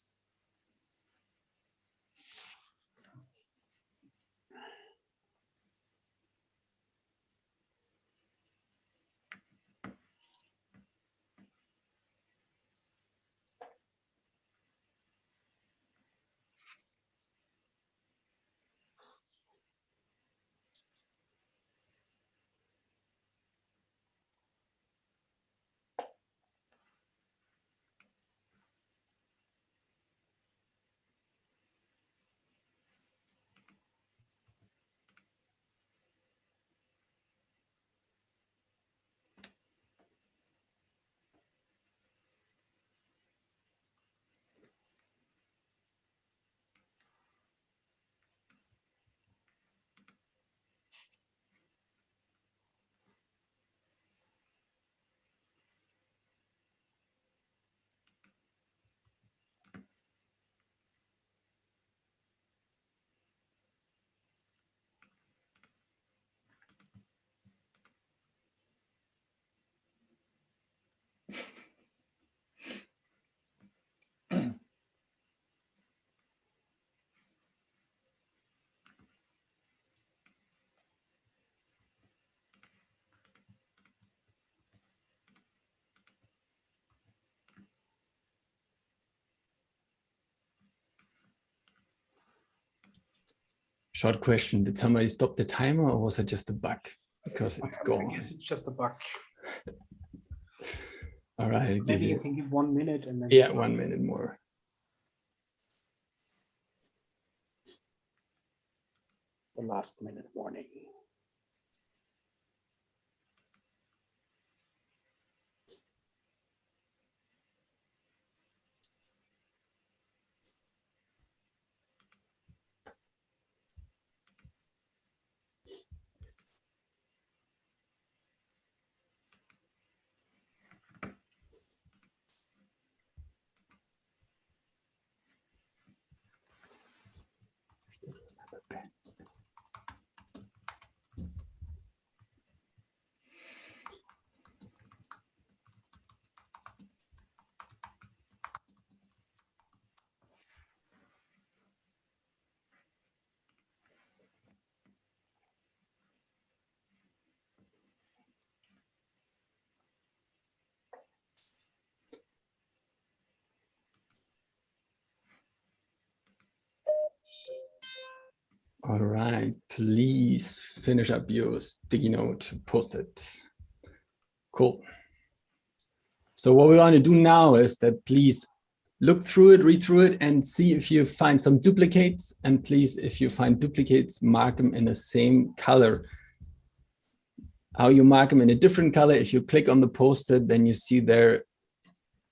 Short question. Did somebody stop the timer or was it just a bug? Because it's gone. I guess it's just a bug. All right. Maybe you can give 1 minute and then. Yeah, 1 minute more. The last minute warning. All right, please finish up your sticky note, post it. Cool. So what we want to do now is that please look through it, read through it, and see if you find some duplicates. And please, if you find duplicates, mark them in the same color. How you mark them in a different color, if you click on the post-it, then you see there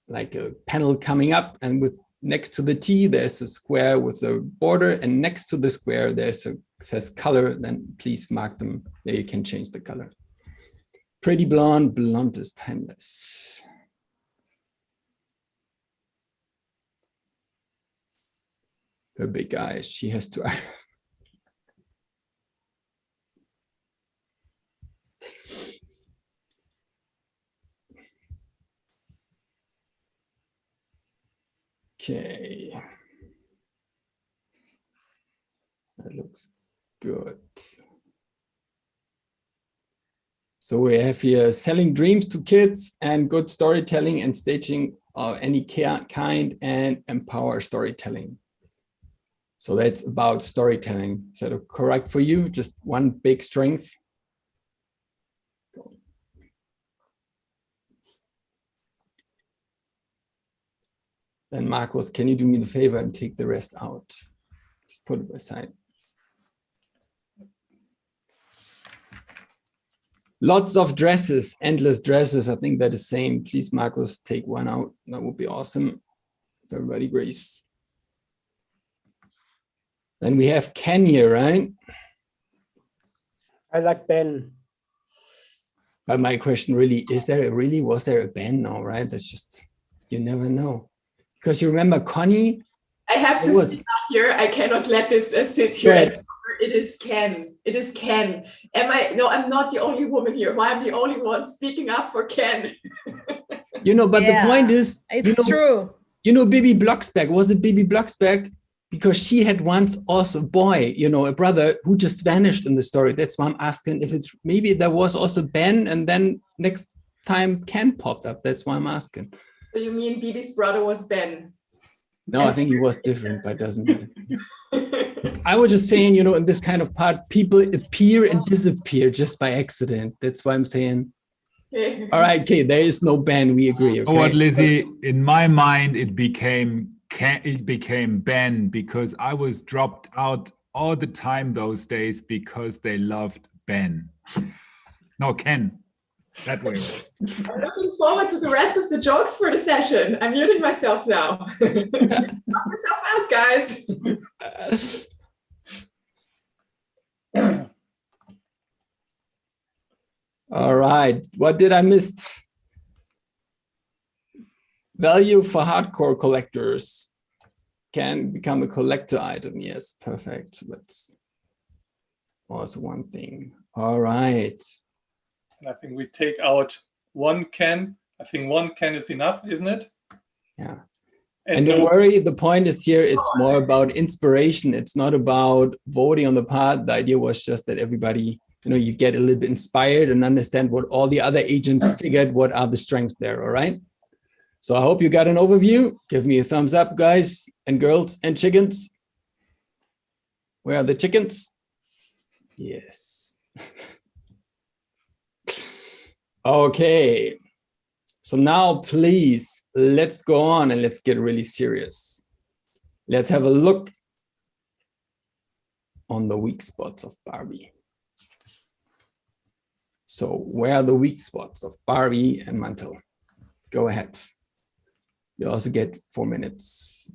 like a panel coming up, and with next to the T, there's a square with a border, and next to the square, there's a says color, then please mark them. There you can change the color. Pretty blonde, blonde is timeless. Her big eyes, she has to. Okay, that looks good. So we have here selling dreams to kids and good storytelling and staging of any kind and empower storytelling. So that's about storytelling. Is that correct for you? Just one big strength? Then Marcos, can you do me the favor and take the rest out? Just put it aside. Lots of dresses, endless dresses. I think they're the same. Please, Marcos, take one out. That would be awesome. If everybody agrees. Then we have Ken here, right? I like Ben. But my question really, was there a Ben? No, right? That's just, you never know. Because you remember Connie? I have to speak up here. I cannot let this sit here. Right. It is Ken. It is Ken. No, I'm not the only woman here. Why I'm the only one speaking up for Ken? You know, but the point is, it's true. You know, Bibi Blocksberg, was it Bibi Blocksberg? Because she had once also a boy, you know, a brother who just vanished in the story. That's why I'm asking if it's, maybe there was also Ben and then next time Ken popped up. That's why I'm asking. So you mean Bibi's brother was Ben? No, I think he was different, but it doesn't matter. I was just saying, you know, in this kind of part, people appear and disappear just by accident. That's why I'm saying. All right, okay, there is no Ben, we agree. Okay? Oh, what, Lizzie? In my mind, it became Ben because I was dropped out all the time those days because they loved Ben. No, Ken. That way. I'm looking forward to the rest of the jokes for the session. I'm muting myself now. Knock yourself out, guys. All right, what did I miss? Value for hardcore collectors can become a collector item. Yes, perfect. That's also one thing. All right. I think we take out one Ken. I think one Ken is enough, isn't it? Yeah. And don't worry, the point is here, it's more about inspiration. It's not about voting on the part. The idea was just that everybody, you know, you get a little bit inspired and understand what all the other agents figured, what are the strengths there, all right? So I hope you got an overview. Give me a thumbs up, guys and girls and chickens. Where are the chickens? Yes. Okay. So now, please, let's go on and let's get really serious. Let's have a look on the weak spots of Barbie. So where are the weak spots of Barbie and Mantel? Go ahead. You also get 4 minutes.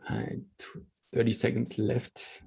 Right, 30 seconds left.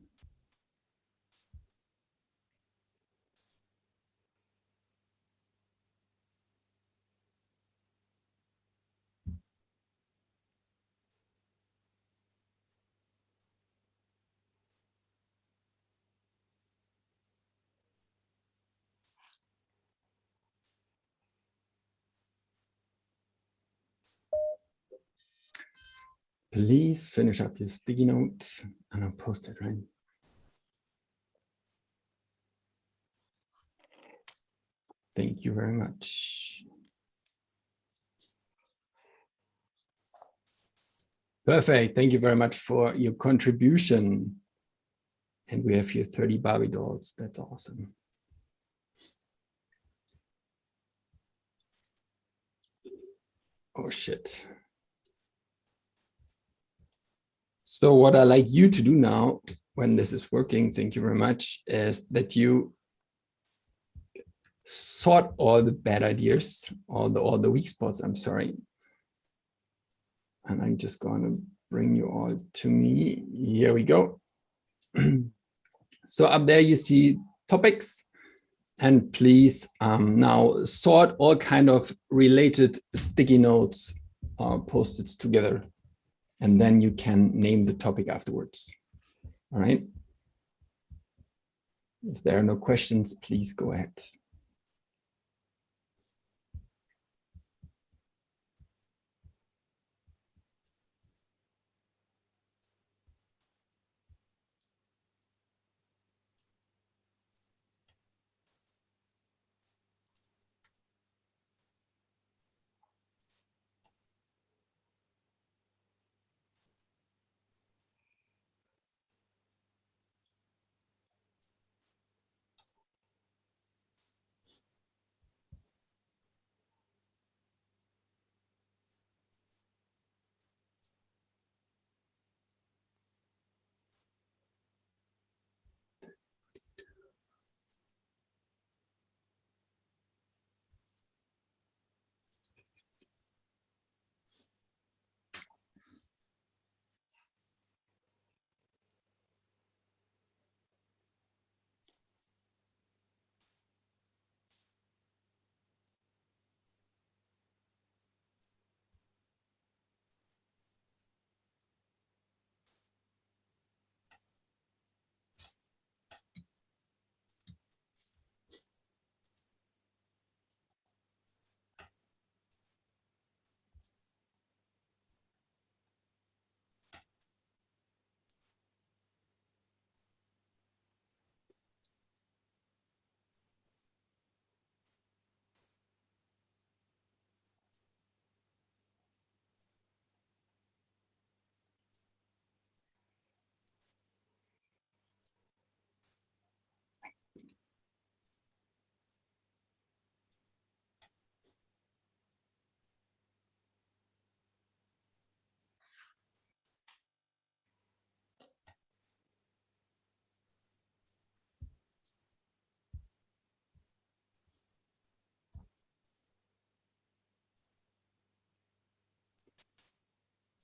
Please finish up your sticky note and I'll post it, right? Thank you very much. Perfect. Thank you very much for your contribution. And we have here 30 Barbie dolls. That's awesome. Oh, shit. So what I like you to do now, when this is working, thank you very much, is that you sort all the bad ideas, all the weak spots, I'm sorry. And I'm just going to bring you all to me. Here we go. So up there you see topics, and please now sort all kind of related sticky notes or post-its together, and then you can name the topic afterwards. All right. If there are no questions, please go ahead.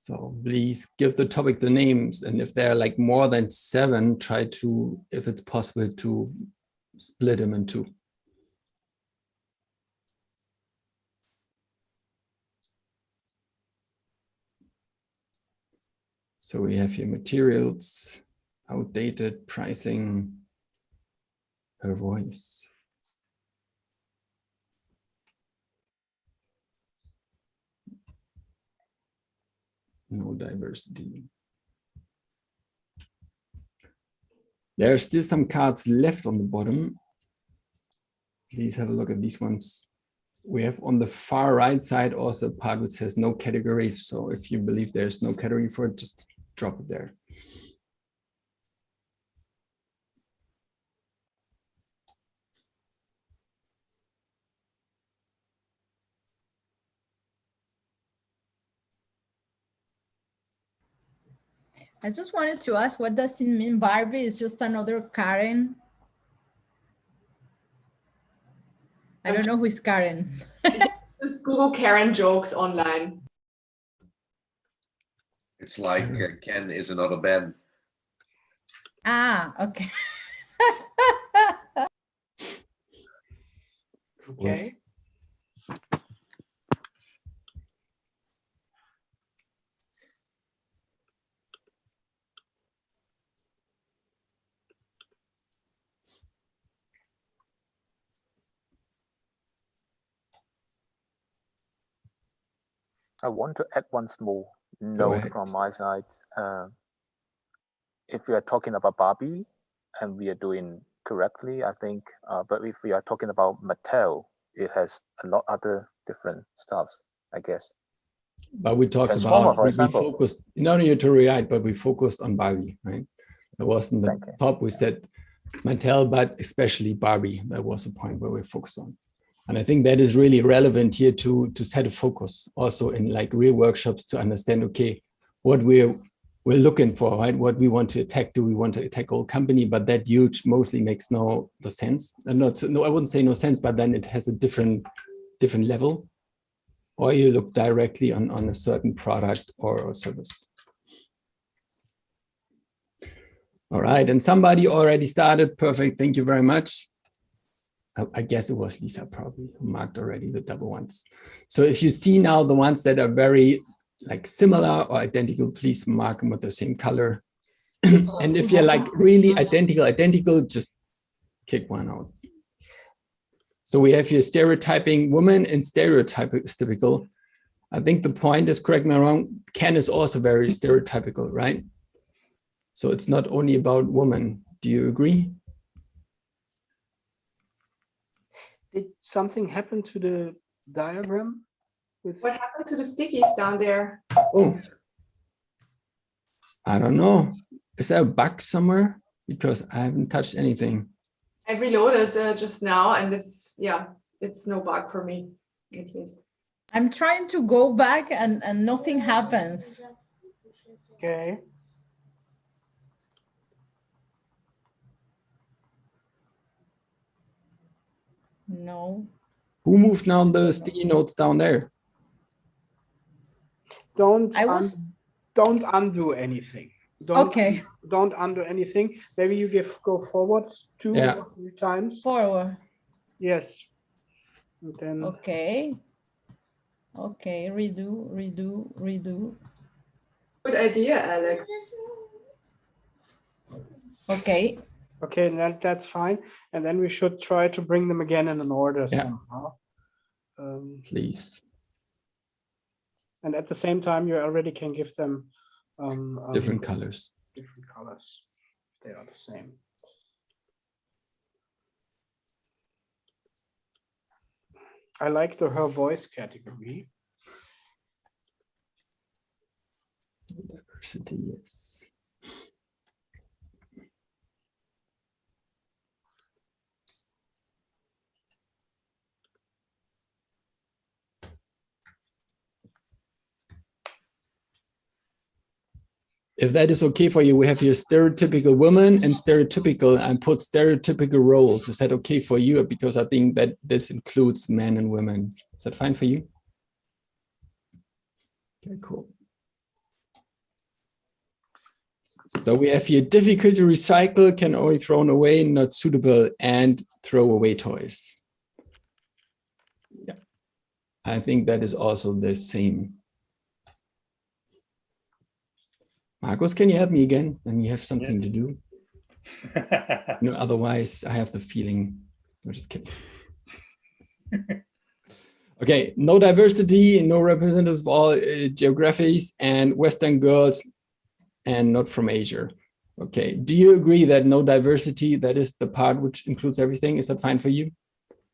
So please give the topic the names, and if there are like more than 7, try to, if it's possible, to split them in 2. So we have here materials, outdated, pricing, her voice. No diversity. There are still some cards left on the bottom. Please have a look at these ones. We have on the far right side also a part which says no category. So if you believe there's no category for it, just drop it there. I just wanted to ask, what does it mean Barbie is just another Karen? I don't know who is Karen. Just Google Karen jokes online. It's like Ken is another Ben. Ah, okay. Okay. I want to add one small note from my side. If we are talking about Barbie and we are doing correctly, I think, but if we are talking about Mattel, it has a lot other different stuffs, I guess. But we talked about, we focused, not only to right, but we focused on Barbie, right? That was in the top, we said Mattel, but especially Barbie. That was the point where we focused on. And I think that is really relevant here to set a focus also in like real workshops to understand, okay, what we're we're looking for, right? What we want to attack. Do we want to attack all company? But that huge mostly makes no sense. And no, I wouldn't say no sense, but then it has a different level. Or you look directly on a certain product or service. All right, and somebody already started. Perfect, thank you very much. I guess it was Lisa probably who marked already the double ones. So if you see now the ones that are very like similar or identical, please mark them with the same color. And if you're like really identical, just kick one out. So we have here stereotyping women and stereotypical. I think the point is, correct me if I'm wrong, Ken is also very stereotypical, right? So it's not only about women. Do you agree? Did something happen to the diagram? What happened to the stickies down there? Oh, I don't know. Is there a bug somewhere? Because I haven't touched anything. I reloaded just now, and it's no bug for me, at least. I'm trying to go back and nothing happens. Okay. No. Who moved now the sticky notes down there? Don't undo anything. Don't undo anything. Maybe you go forward 2 or 3 times. Forward. Yes. And then. Okay. Okay. Redo. Good idea, Alex. Okay. Okay, and that's fine. And then we should try to bring them again in an order somehow. Please. And at the same time, you already can give them different colors. Different colors, if they are the same. I like her voice category. Diversity, yes. If that is okay for you, we have here stereotypical women and stereotypical, and put stereotypical roles. Is that okay for you? Because I think that this includes men and women. Is that fine for you? Okay, cool. So we have here difficult to recycle, can only thrown away, not suitable, and throw away toys. Yeah, I think that is also the same. Marcus, can you help me again? And you have something to do. No, otherwise I have the feeling. I'm just kidding. Okay, no diversity, no representatives of all geographies, and Western girls, and not from Asia. Okay, do you agree that no diversity, that is the part which includes everything? Is that fine for you?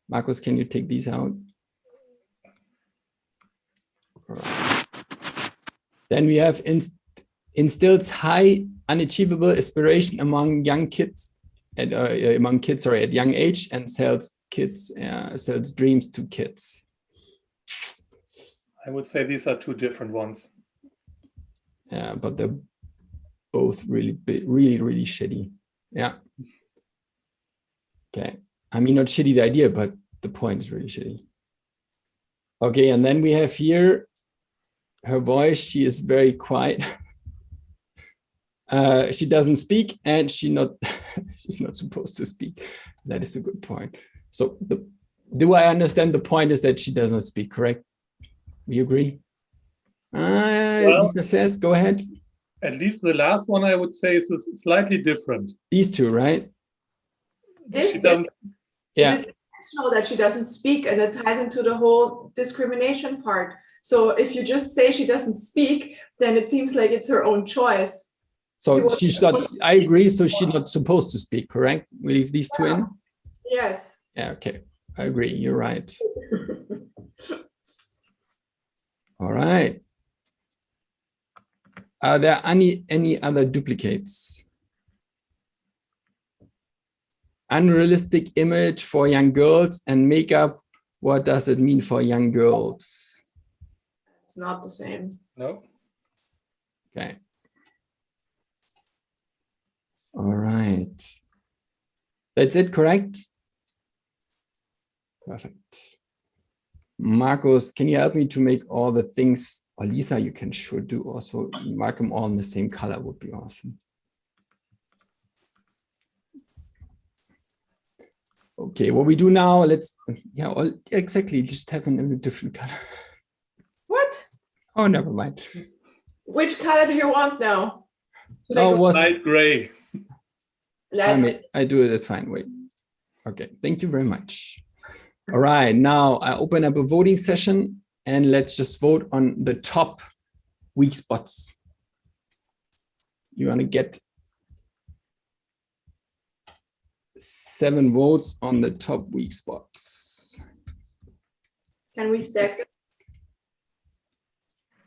Marcus, can you take these out? Right. Then we have instills high unachievable aspiration among young kids at young age, and sells dreams to kids. I would say these are 2 different ones. Yeah, but they're both really shitty. Yeah. Okay. I mean, not shitty the idea, but the point is really shitty. Okay, and then we have here her voice. She is very quiet. She doesn't speak, and she's not supposed to speak. That is a good point. So do I understand the point is that she doesn't speak, correct? You agree? Well, Lisa says, go ahead. At least the last one I would say is slightly different. These 2, right? She doesn't. Yeah. It is intentional that she doesn't speak, and it ties into the whole discrimination part. So if you just say she doesn't speak, then it seems like it's her own choice. So she's not, I agree, so she's not supposed to speak, correct? We leave these 2 in? Yes. Yeah, okay, I agree, you're right. All right. Are there any other duplicates? Unrealistic image for young girls and makeup, what does it mean for young girls? It's not the same. No. Okay. right. That's it, correct? Perfect. Marcus, can you help me to make all the things, or Lisa, you can sure do also, mark them all in the same color would be awesome. Okay, what we do now, let's, yeah, exactly, just have them in a different color. What? Oh, never mind. Which color do you want now? Should I Oh, go was Light gray. light? I do it, that's fine, wait. Okay, thank you very much. All right, now I open up a voting session and let's just vote on the top weak spots. You want to get 7 votes on the top weak spots. Can we stack?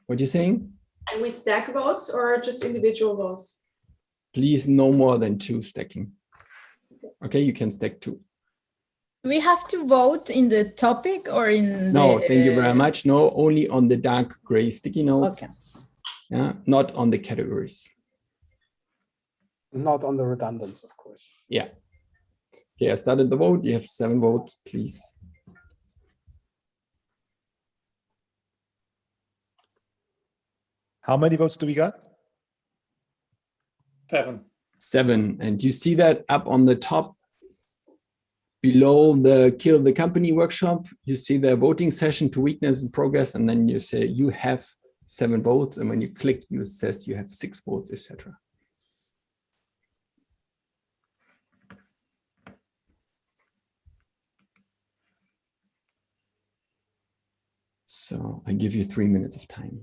What are you saying? Can we stack votes or just individual votes? Please no more than 2 stacking. Okay, you can stack 2. We have to vote in the topic or in No, the, thank you very much. No, only on the dark gray sticky notes. Okay. Yeah, not on the categories. Not on the redundance, of course. Yeah. Okay, I started the vote. You have 7 votes, please. How many votes do we got? 7. 7. And you see that up on the top below the Kill the Company workshop, you see the voting session to weakness and progress, and then you say you have 7 votes, and when you click, it says you have 6 votes, etc. So I give you 3 minutes of time.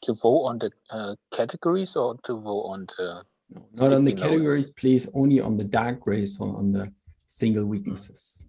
To vote on the categories or to vote on the Not on the sticky notes? categories, please, only on the dark gray, so on the single weaknesses.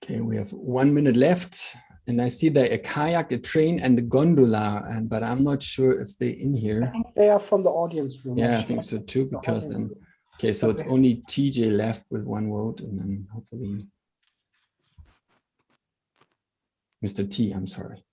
Okay, we have 1 minute left, and I see there a kayak, a train, and a gondola, but I'm not sure if they're in here. I think they are from the audience room. Yeah, I think so too, because then, okay, so it's only TJ left with 1 vote, and then hopefully Mr. T, I'm sorry.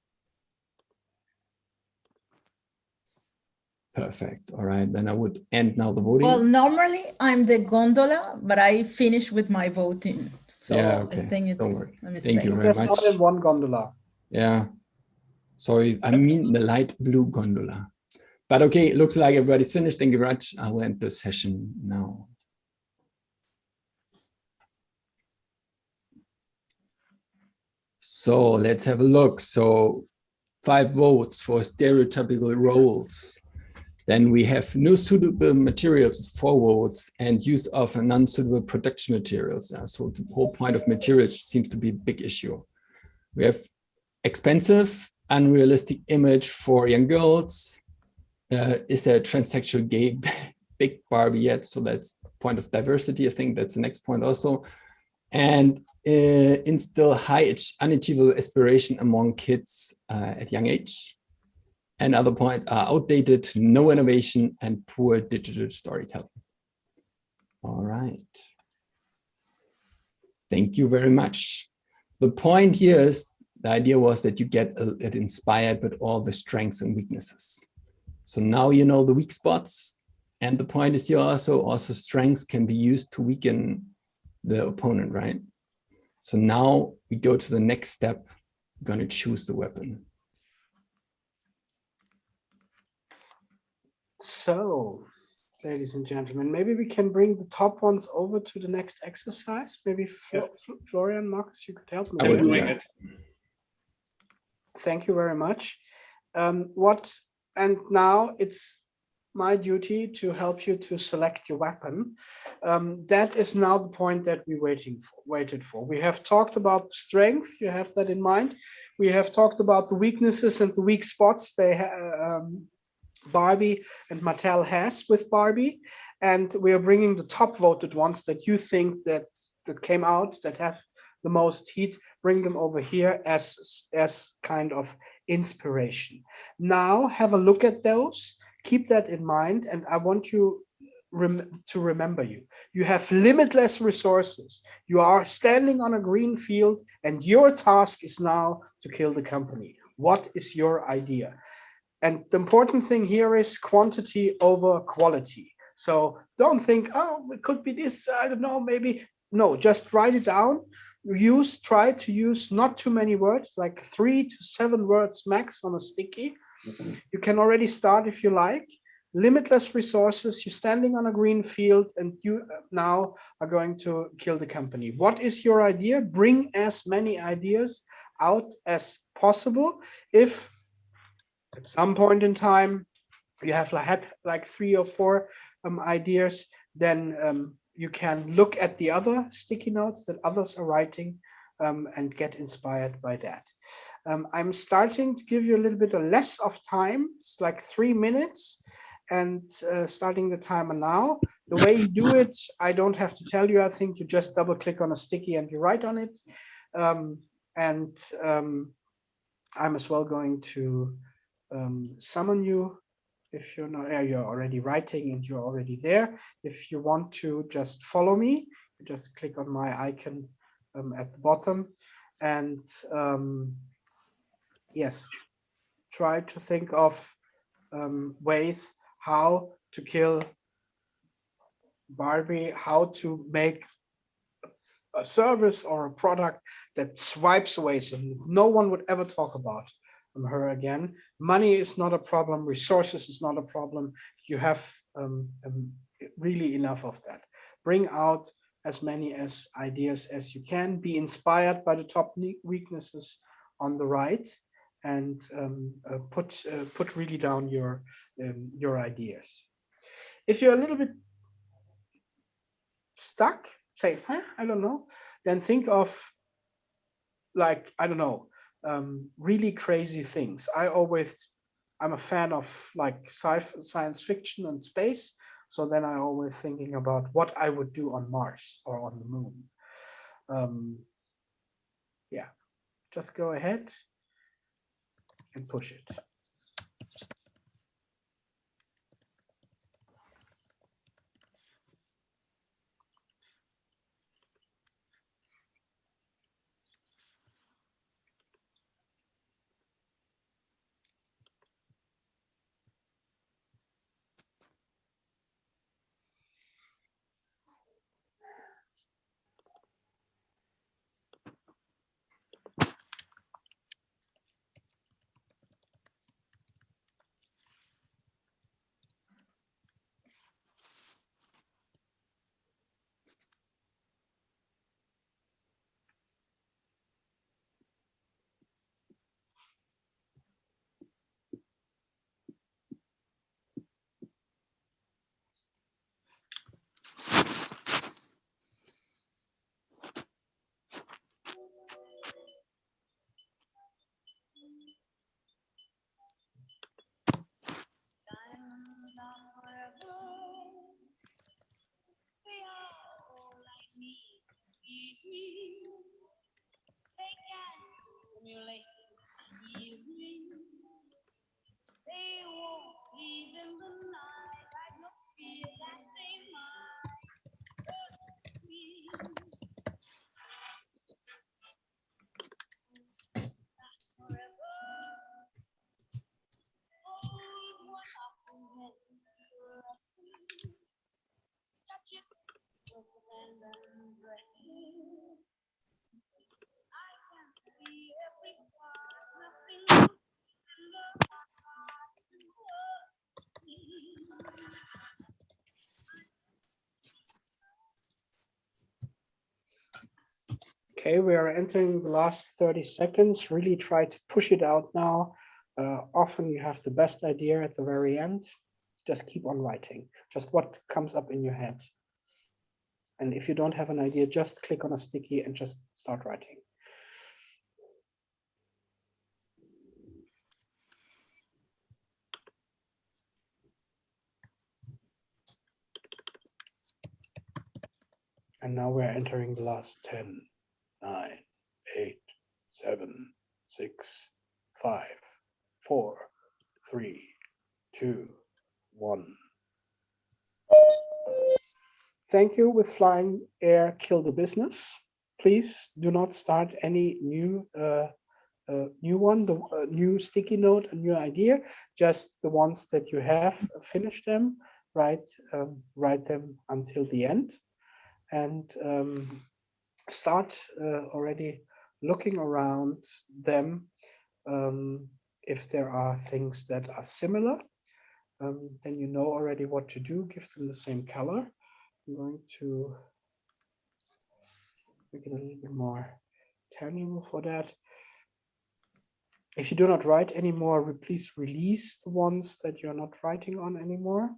Perfect. All right, then I would end now the voting. well, normally I'm the gondola, but I finish with my voting. So Yeah, okay. I think it's Don't worry. a mistake. Thank you very There's much. more than 1 gondola. Yeah. Sorry, I mean the light blue gondola. But okay, it looks like everybody's finished. Thank you very much. I'll end the session now. So let's have a look. So 5 votes for stereotypical roles. Then we have no suitable materials, 4 votes, and use of non-suitable production materials. So the whole point of materials seems to be a big issue. We have expensive, unrealistic image for young girls. Is there a transsexual gay big Barbie yet? So that's a point of diversity. I think that's the next point also. And instill high unachievable aspiration among kids at young age. And other points are outdated, no innovation, and poor digital storytelling. All right. Thank you very much. The point here is, the idea was that you get inspired by all the strengths and weaknesses. So now you know the weak spots. And the point is here also strengths can be used to weaken the opponent, right? So now we go to the next step. We're going to choose the weapon. So, ladies and gentlemen, maybe we can bring the top ones over to the next exercise. Maybe Florian, Marcus, you could help me. I will do that. Thank you very much. And now it's my duty to help you to select your weapon. That is now the point that we waited for. We have talked about the strength. You have that in mind. We have talked about the weaknesses and the weak spots Barbie and Mattel has with Barbie, and we are bringing the top voted ones that you think that came out that have the most heat. Bring them over here as kind of inspiration. Now have a look at those. Keep that in mind, and I want you to remember you have limitless resources. You are standing on a green field, and your task is now to kill the company. What is your idea? And the important thing here is quantity over quality. So don't think, oh, it could be this, I don't know, maybe. No, just write it down. Try to use not too many words, like 3 to 7 words max on a sticky. You can already start if you like. Limitless resources, you're standing on a green field, and you now are going to kill the company. What is your idea? Bring as many ideas out as possible. If at some point in time you have had like 3 or 4 ideas, then you can look at the other sticky notes that others are writing and get inspired by that. I'm starting to give you a little bit less of time. It's like 3 minutes, and starting the timer now. The way you do it, I don't have to tell you. I think you just double click on a sticky and you write on it. I'm as well going to summon you. If you're not, you're already writing and you're already there. If you want to just follow me, you just click on my icon at the bottom, and yes, try to think of ways how to kill Barbie, how to make a service or a product that swipes away, so no one would ever talk about her again. Money is not a problem. Resources is not a problem. You have really enough of that. Bring out as many ideas as you can. Be inspired by the top weaknesses on the right, and put really down your ideas. If you're a little bit stuck, say, I don't know, then think of, like, I don't know, really crazy things. I'm a fan of like science fiction and space. So then I always thinking about what I would do on Mars or on the moon. Yeah, just go ahead and push it. Okay, we are entering the last 30 seconds. Really try to push it out now. Often you have the best idea at the very end. Just keep on writing, just what comes up in your head. And if you don't have an idea, just click on a sticky and just start writing. And now we're entering the last 10, 9, 8, 7, 6, 5, 4, 3, 2, 1. Thank you. With Flying Air, kill the business. Please do not start any new new sticky note, a new idea. Just the ones that you have, finish them, write them until the end, and start already looking around them. If there are things that are similar, then you know already what to do. Give them the same color. I'm going to make it a little bit more tangible for that. If you do not write anymore, please release the ones that you're not writing on anymore.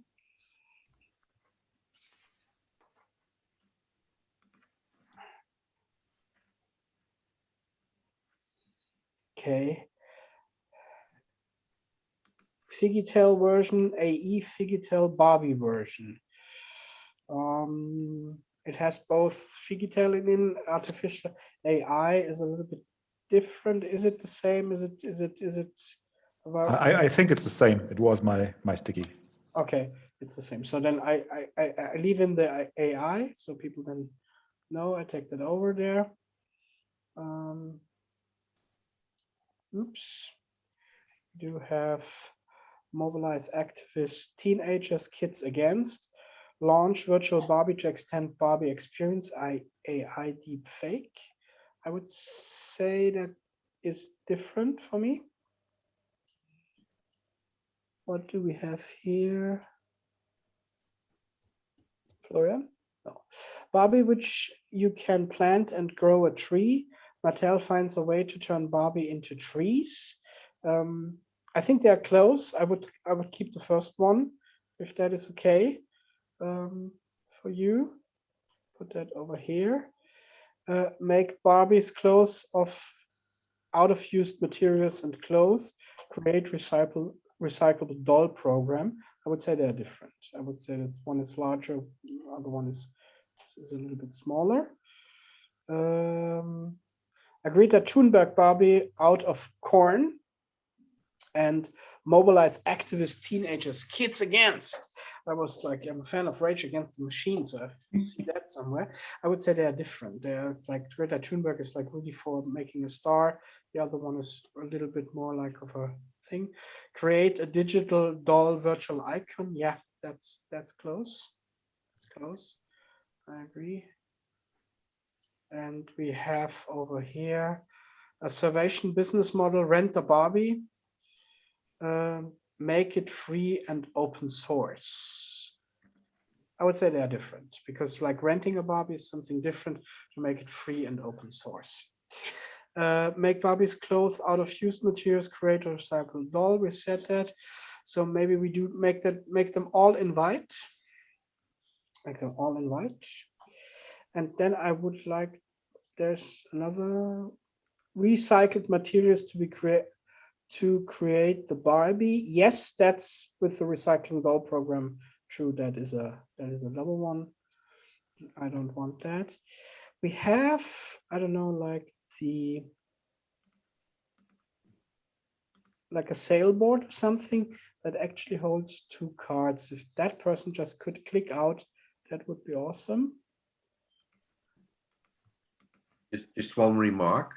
Okay. Figgytail version, AE Figgytail Barbie version. It has both Figgytail in artificial AI is a little bit different. Is it the same? Is it about? I think it's the same. It was my sticky. Okay, it's the same. So then I leave in the AI so people then know. I take that over there. Oops. You have mobilize activists, teenagers, kids against, launch virtual Barbie to extend Barbie experience, AI deep fake. I would say that is different for me. What do we have here? Florian? No. Barbie, which you can plant and grow a tree. Mattel finds a way to turn Barbie into trees. I think they are close. I would keep the first one, if that is okay for you. Put that over here. Make Barbies clothes out of used materials and clothes. Create recyclable doll program. I would say they're different. I would say that one is larger, the other one is a little bit smaller. A Greta Thunberg Barbie out of corn, and mobilize activist teenagers, kids against. I was like, I'm a fan of Rage Against the Machine, so I see that somewhere. I would say they are different. They're like Greta Thunberg is like really for making a star. The other one is a little bit more like of a thing. Create a digital doll virtual icon. Yeah, that's close. It's close. I agree. And we have over here a Servation business model, rent a Barbie. Make it free and open source. I would say they are different because like renting a Barbie is something different to make it free and open source. Make Barbie's clothes out of used materials, create a recycled doll. We said that. So maybe we do make them all in white. Make them all in white. And then I would like, there's another recycled materials to be create the Barbie. Yes, that's with the recycling doll program. True, that is a double one. I don't want that. We have, I don't know, like the like a sailboard or something that actually holds 2 cards. If that person just could click out, that would be awesome. Just one remark.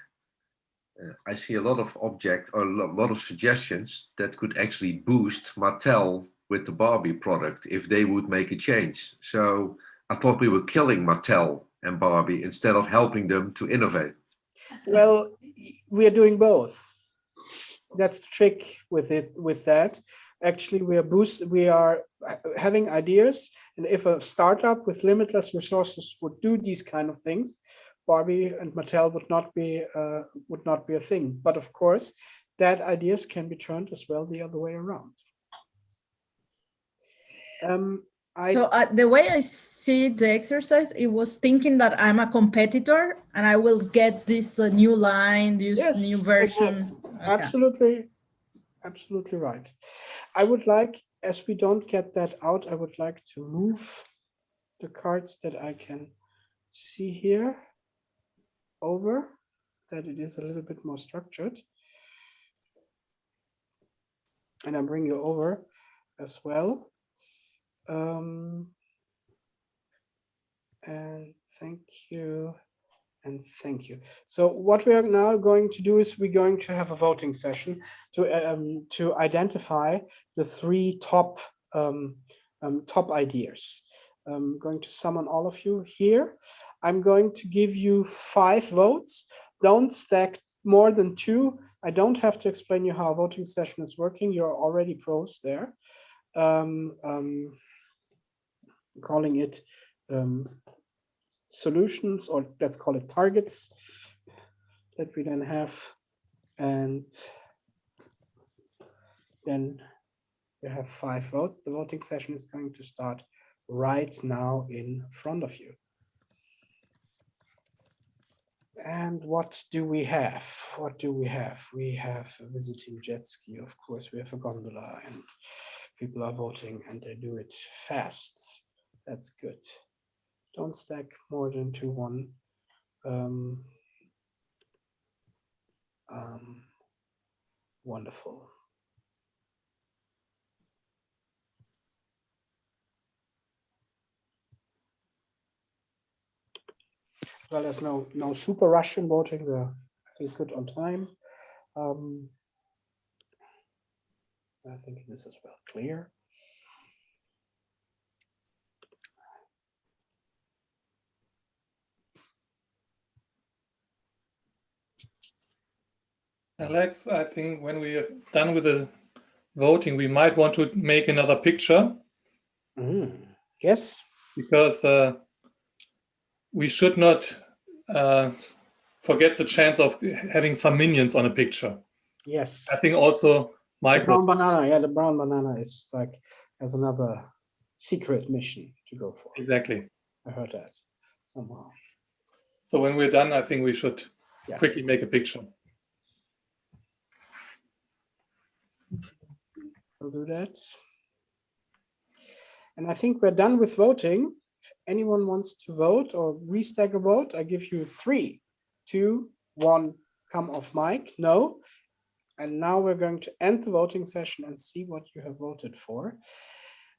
I see a lot of lot of suggestions that could actually boost Mattel with the Barbie product if they would make a change. So I thought we were killing Mattel and Barbie instead of helping them to innovate. Well, we are doing both. That's the trick with it. With that, actually, we are having ideas, and if a startup with limitless resources would do these kind of things, Barbie and Mattel would not be a thing. But of course, that ideas can be turned as well the other way around. The way I see the exercise, it was thinking that I'm a competitor and I will get this new line, this new version. Absolutely, absolutely right. I would like, as we don't get that out, I would like to move the cards that I can see here over, that it is a little bit more structured. And I bring you over as well. And thank you. And thank you. So what we are now going to do is we're going to have a voting session to identify the 3 top ideas. I'm going to summon all of you here. I'm going to give you 5 votes. Don't stack more than 2. I don't have to explain you how a voting session is working. You're already pros there. Calling it solutions, or let's call it targets that we then have, and then you have 5 votes. The voting session is going to start right now in front of you. And what do we have? What do we have? We have a visiting jet ski, of course. We have a gondola, and people are voting, and they do it fast. That's good. Don't stack more than 2, 1. Wonderful. Well, there's no super rush in voting. We're, I think, good on time. I think this is well clear. Alex, I think when we are done with the voting, we might want to make another picture. Yes. Because we should not forget the chance of having some minions on a picture. Yes. I think also Mike. The brown banana, yeah, the brown banana is like as another secret mission to go for. Exactly. I heard that somehow. So when we're done, I think we should quickly make a picture. I'll do that. And I think we're done with voting. If anyone wants to vote or restack a vote, I give you 3, 2, 1, come off mic. No. And now we're going to end the voting session and see what you have voted for.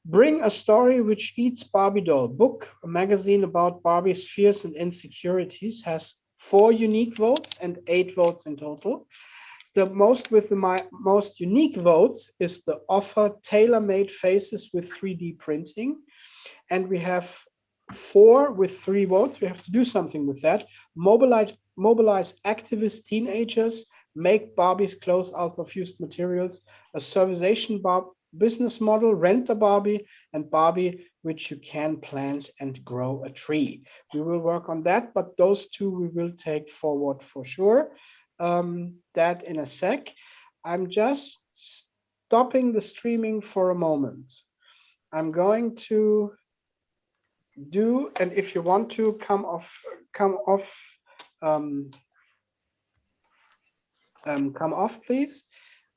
Bring a story which eats Barbie doll. Book, a magazine about Barbie's fears and insecurities, has 4 unique votes and 8 votes in total. The most with the most unique votes is the offer tailor-made faces with 3D printing. And we have 4 with 3 votes. We have to do something with that. Mobilize activist teenagers, make Barbie's clothes out of used materials, a servization business model, rent a Barbie, and Barbie, which you can plant and grow a tree. We will work on that, but those 2 we will take forward for sure. That in a sec. I'm just stopping the streaming for a moment. I'm going to do, and if you want to come off, please,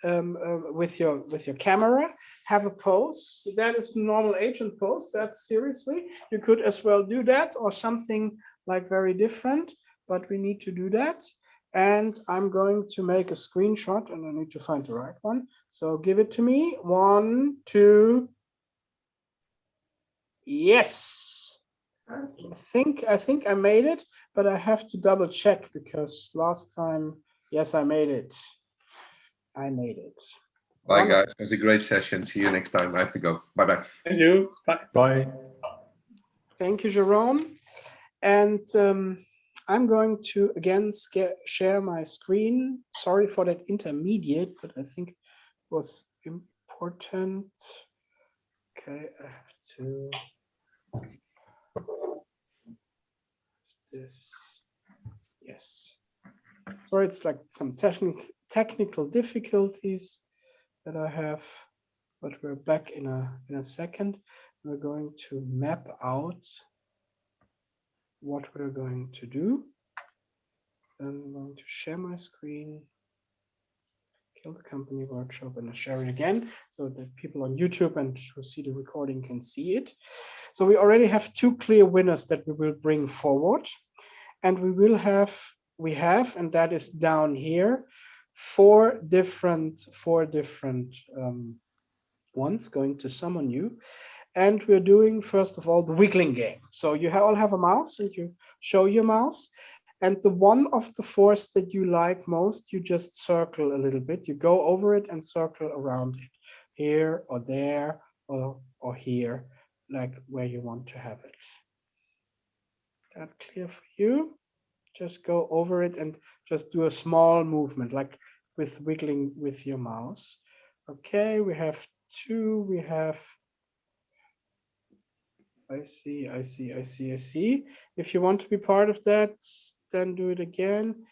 with your camera. Have a pose. That is normal agent pose. That's seriously. You could as well do that or something like very different, but we need to do that. And I'm going to make a screenshot, and I need to find the right one. So give it to me. 1, 2. Yes. I think I made it, but I have to double check because last time, yes, I made it. I made it. Bye, guys. It was a great session. See you next time. I have to go. Bye-bye. Thank you. Bye. Bye. Thank you, Jerome. And I'm going to again share my screen. Sorry for that intermediate, but I think it was important. Okay, I have to. This. Yes. Sorry, it's like some technical difficulties that I have, but we're back in a second. We're going to map out what we're going to do. I'm going to share my screen, kill the company workshop, and I'll share it again so that people on YouTube and who see the recording can see it. So we already have 2 clear winners that we will bring forward, and we have, and that is down here, 4 different ones going to summon you. And we're doing, first of all, the wiggling game. So you all have a mouse, and you show your mouse. And the one of the 4 that you like most, you just circle a little bit. You go over it and circle around it, here or there or here, like where you want to have it. That clear for you? Just go over it and just do a small movement, like with wiggling with your mouse. Okay, we have 2. We have. I see. If you want to be part of that, then do it again.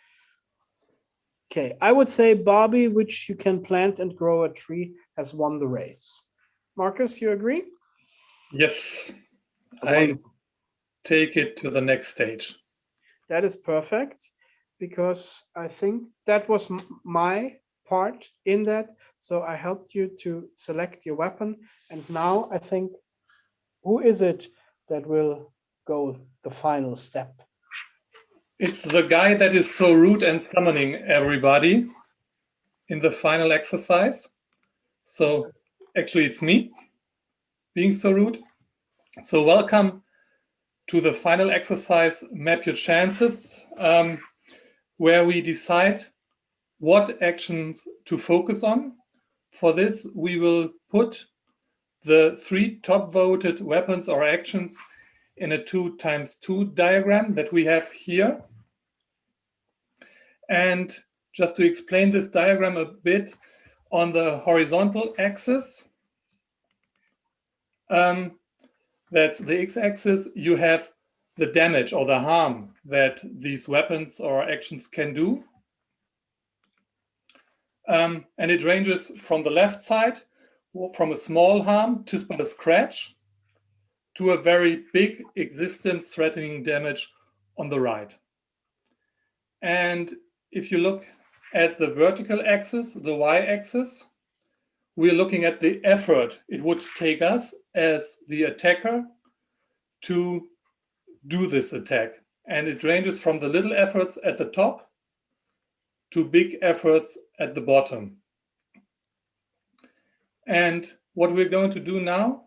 Okay, I would say Bobby, which you can plant and grow a tree, has won the race. Marcus, you agree? Yes, I take it to the next stage. That is perfect, because I think that was my part in that. So I helped you to select your weapon. And now I think, who is it that will go the final step? It's the guy that is so rude and summoning everybody in the final exercise. So actually it's me being so rude. So welcome to the final exercise, Map Your Chances, where we decide what actions to focus on. For this, we will put the 3 top voted weapons or actions in a 2x2 diagram that we have here. And just to explain this diagram a bit, on the horizontal axis, that's the x-axis, you have the damage or the harm that these weapons or actions can do. And it ranges from the left side, from a small harm, just but a scratch, to a very big existence-threatening damage on the right. And if you look at the vertical axis, the y-axis, we're looking at the effort it would take us as the attacker to do this attack. And it ranges from the little efforts at the top to big efforts at the bottom. And what we're going to do now,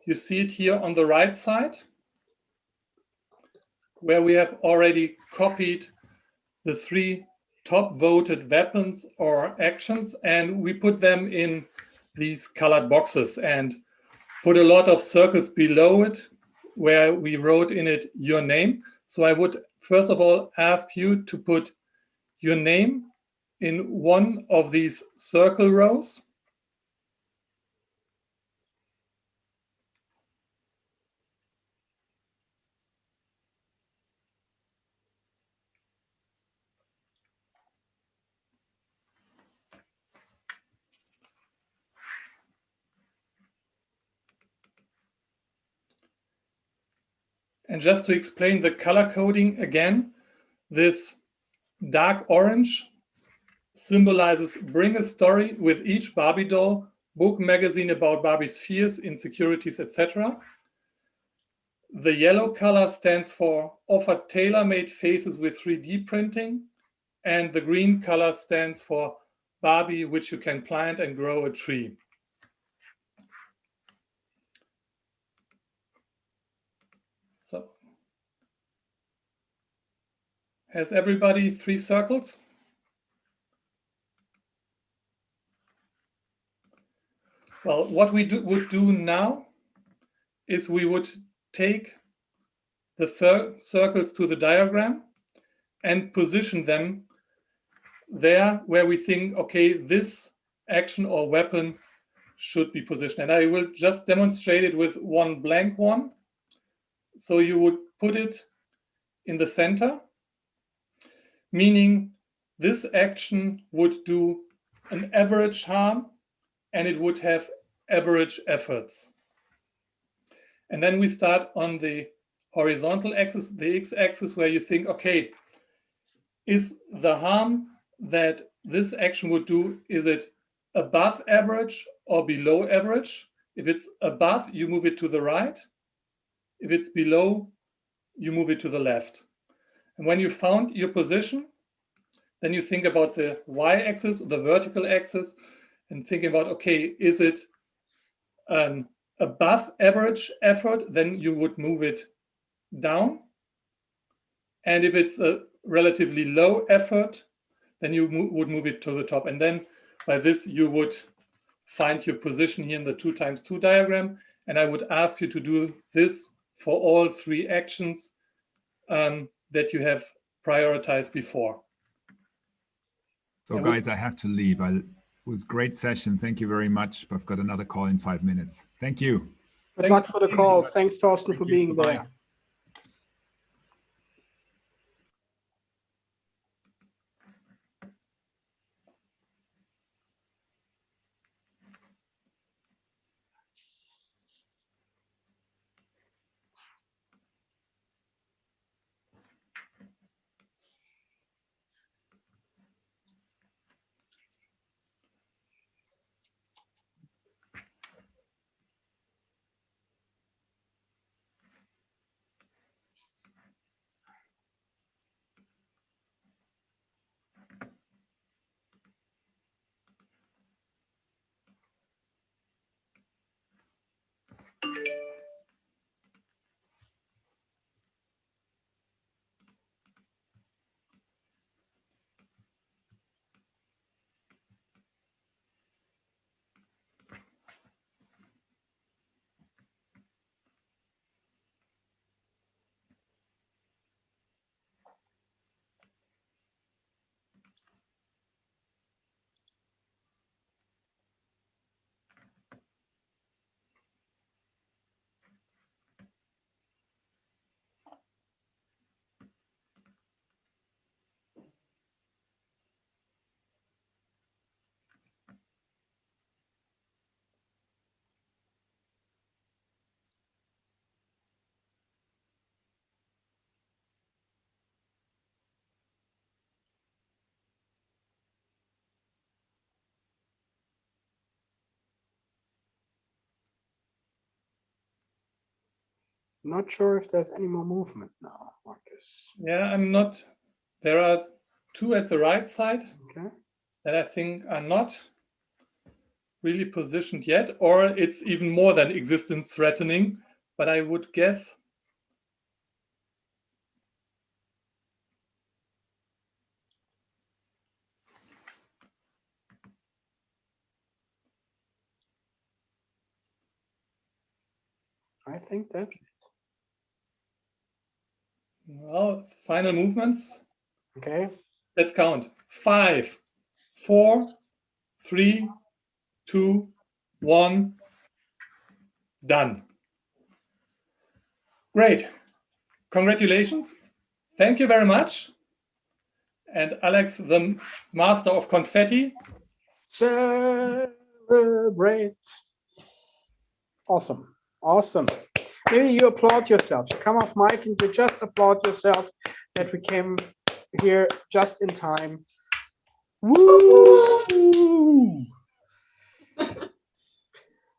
you see it here on the right side, where we have already copied the 3 top voted weapons or actions, and we put them in these colored boxes and put a lot of circles below it where we wrote in it your name. So I would first of all ask you to put your name in one of these circle rows. And just to explain the color coding again, this dark orange symbolizes bring a story with each Barbie doll, book, magazine about Barbie's fears, insecurities, etc. The yellow color stands for offer tailor-made faces with 3D printing. and the green color stands for Barbie, which you can plant and grow a tree. So, has everybody 3 circles? Well, what we would do now is we would take the circles to the diagram and position them there where we think, okay, this action or weapon should be positioned. And I will just demonstrate it with one blank one. So you would put it in the center, meaning this action would do an average harm and it would have average efforts. And then we start on the horizontal axis, the x-axis, where you think, okay, is the harm that this action would do, is it above average or below average? If it's above, you move it to the right. If it's below, you move it to the left. And when you found your position, then you think about the y-axis, the vertical axis, and think about, okay, is it an above average effort? Then you would move it down. And if it's a relatively low effort, then you would move it to the top. And then by this, you would find your position here in the 2x2 diagram. And I would ask you to do this for all 3 actions that you have prioritized before. So guys, I have to leave. It was a great session. Thank you very much. I've got another call in 5 minutes. Thank you. Good luck for the call. Thanks, Thorsten, for being there. Not sure if there's any more movement now, Marcus. Yeah, I'm not. There are 2 at the right side Okay. that I think are not really positioned yet, or it's even more than existence threatening, but I would guess. I think that's it. Well, final movements. Okay. Let's count. 5, 4, 3, 2, 1. Done. Great. Congratulations. Thank you very much. And Alex, the master of confetti. Celebrate. Awesome. Awesome. Maybe you applaud yourself. You come off mic and you just applaud yourself that we came here just in time. Woo!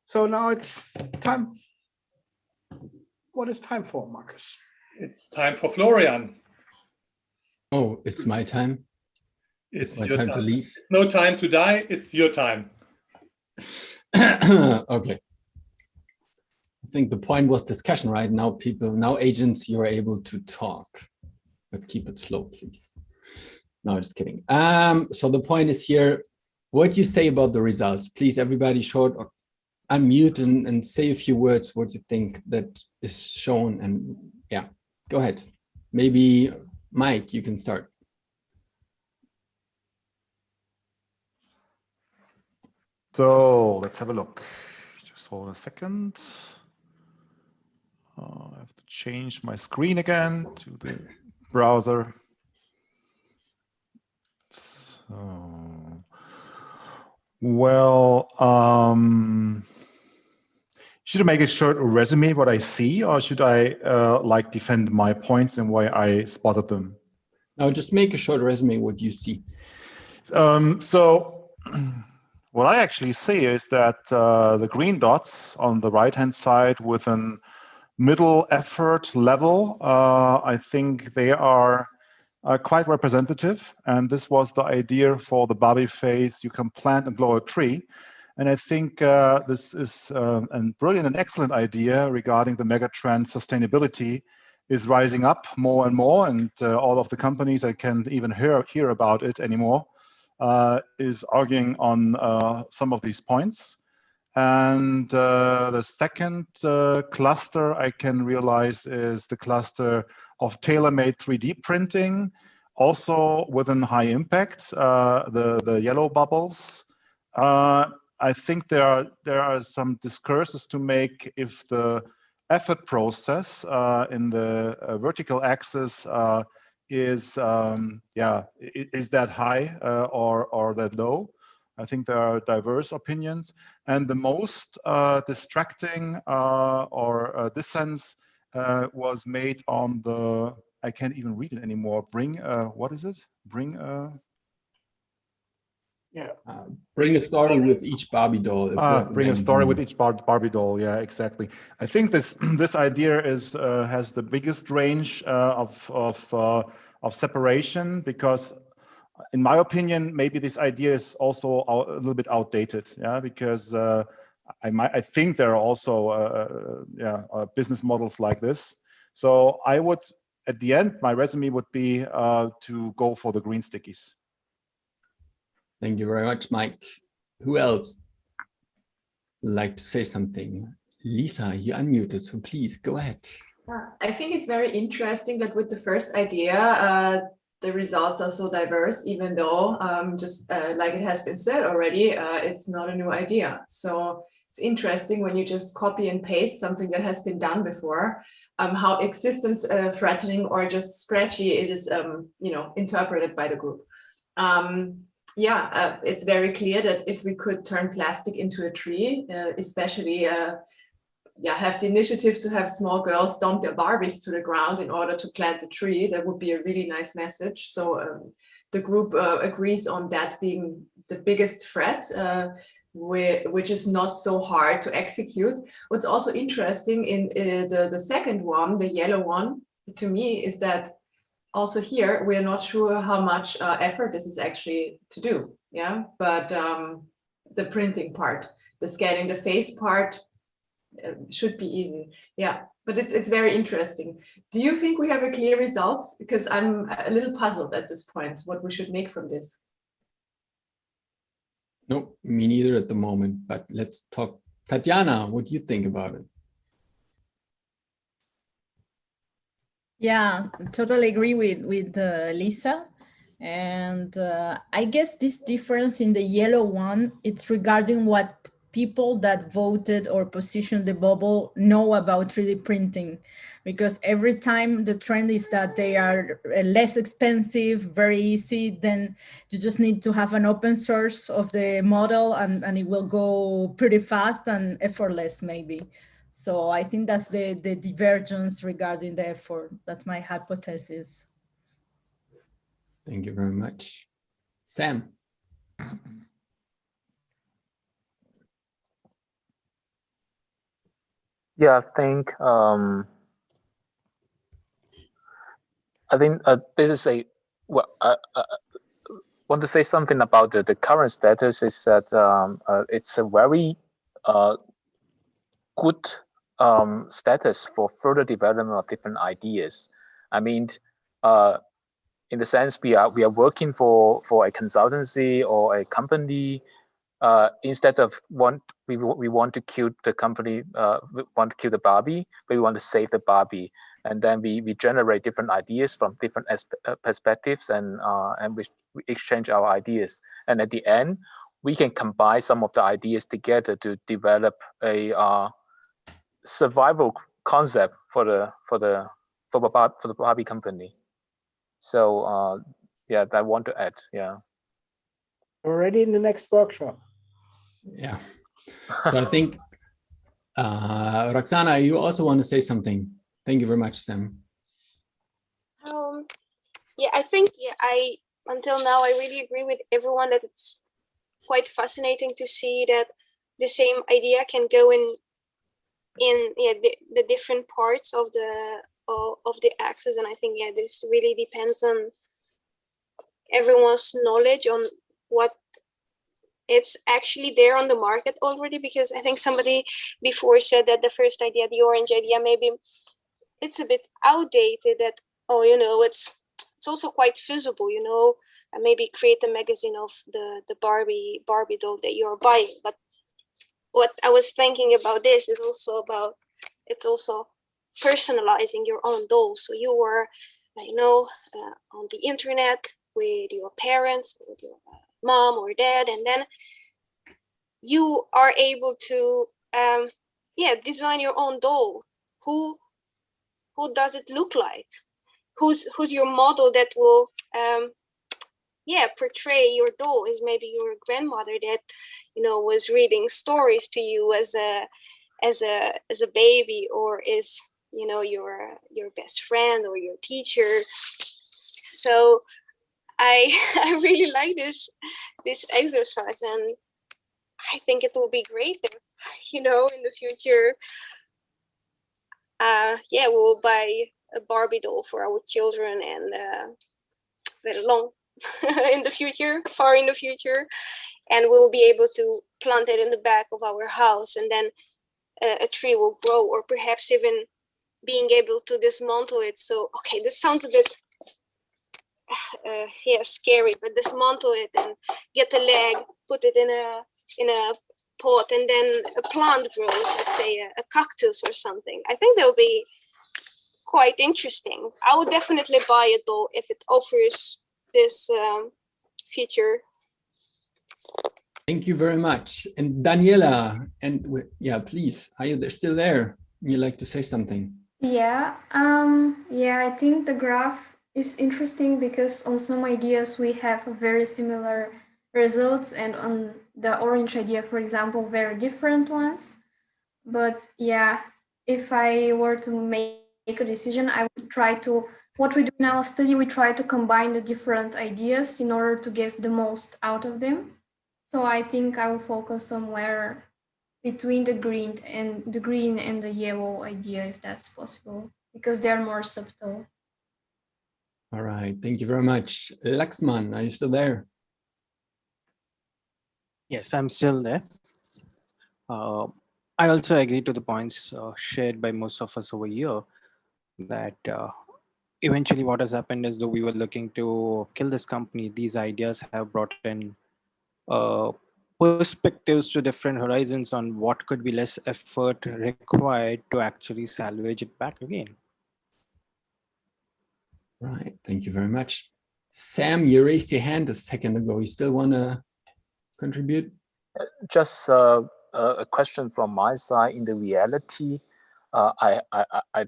So now it's time. What is time for, Marcus? It's time for Florian. Oh, it's my time. It's my your time to leave. It's no time to die. It's your time. Okay. I think the point was discussion, right? Now agents, you're able to talk, but keep it slow, please. No, just kidding. So the point is here, what you say about the results, please, everybody short or unmute and say a few words, what you think that is shown. And yeah, go ahead. Maybe Mike, you can start. So let's have a look. Just hold a second. I have to change my screen again to the browser. So, well, should I make a short resume what I see, or should I like defend my points and why I spotted them? No, just make a short resume what you see. So what I actually see is that the green dots on the right-hand side with an middle effort level, I think they are quite representative. And this was the idea for the Barbie phase. You can plant and grow a tree. And I think this is a brilliant and excellent idea regarding the megatrend sustainability is rising up more and more. And all of the companies, I can't even hear about it anymore, is arguing on some of these points. And the second cluster I can realize is the cluster of tailor-made 3D printing, also within high impact, the yellow bubbles. I think there are some discourses to make if the effort process in the vertical axis is that high or that low. I think there are diverse opinions, and the most distracting or dissent was made on the, I can't even read it anymore. What is it? Bring a story with each Barbie doll. Bring a story with each Barbie doll. Yeah, exactly. I think this idea is has the biggest range of separation, because in my opinion, maybe this idea is also a little bit outdated. Yeah, because I think there are also business models like this. So I would, at the end, my resume would be to go for the green stickies. Thank you very much, Mike. Who else would like to say something? Lisa, you're unmuted, so please go ahead. I think it's very interesting that with the first idea, the results are so diverse, even though just like it has been said already, it's not a new idea. So it's interesting when you just copy and paste something that has been done before, how existence threatening or just scratchy it is, interpreted by the group. It's very clear that if we could turn plastic into a tree, especially have the initiative to have small girls dump their Barbies to the ground in order to plant a tree, that would be a really nice message. So the group agrees on that being the biggest threat, which is not so hard to execute. What's also interesting in the second one, the yellow one, to me, is that also here, we're not sure how much effort this is actually to do, but the printing part, the scanning the face part should be easy, but it's very interesting. Do you think we have a clear result? Because I'm a little puzzled at this point, what we should make from this. No, me neither at the moment, but let's talk. Tatiana, what do you think about it? Yeah, totally agree with Lisa. And I guess this difference in the yellow one, it's regarding what people that voted or positioned the bubble know about 3D printing. Because every time the trend is that they are less expensive, very easy, then you just need to have an open source of the model and it will go pretty fast and effortless maybe. So I think that's the divergence regarding the effort. That's my hypothesis. Thank you very much. Sam. Yeah, I think this is want to say something about the current status is that it's a very good status for further development of different ideas. I mean, in the sense we are working for a consultancy or a company. Instead of we want to kill the company, we want to kill the Barbie, but we want to save the Barbie, and then we generate different ideas from different perspectives, and we exchange our ideas, and at the end we can combine some of the ideas together to develop a survival concept for the Barbie company. So yeah, I want to add. Yeah. Already in the next workshop. Yeah. So I think, Roxana, you also want to say something. Thank you very much, Sam. Yeah, I think until now I really agree with everyone that it's quite fascinating to see that the same idea can go in the different parts of the axis, and I think this really depends on everyone's knowledge on what it's actually there on the market already, because I think somebody before said that the first idea, the orange idea, maybe it's a bit outdated, that it's also quite feasible, and maybe create a magazine of the Barbie doll that you're buying. But what I was thinking about this is also it's also personalizing your own doll. So you were on the internet with your parents, with your mom or dad, and then you are able to design your own doll. Who does it look like? Who's your model that will portray your doll? Is maybe your grandmother that was reading stories to you as a baby, or is your best friend or your teacher. So I really like this exercise, and I think it will be great if, in the future, we will buy a Barbie doll for our children, and very long in the future, far in the future, and we'll be able to plant it in the back of our house, and then a tree will grow, or perhaps even being able to dismantle it. So, okay, this sounds a bit scary, but dismantle it and get a leg, put it in a pot, and then a plant grows, let's say a cactus or something. I think that would be quite interesting. I would definitely buy a doll if it offers this feature. Thank you very much. And Daniela, please, are you still there? You'd like to say something? Yeah, I think the graph is interesting because on some ideas we have very similar results, and on the orange idea, for example, very different ones. But yeah, if I were to make a decision, I would try to, what we do in our study, we try to combine the different ideas in order to get the most out of them. So I think I will focus somewhere between the green and the yellow idea, if that's possible, because they're more subtle. All right, thank you very much. Laxman, are you still there? Yes, I'm still there. I also agree to the points shared by most of us over here, that eventually what has happened is, though we were looking to kill this company, these ideas have brought in perspectives to different horizons on what could be less effort required to actually salvage it back again. Right, thank you very much. Sam, you raised your hand a second ago. You still want to contribute? Just a question from my side. In the reality, I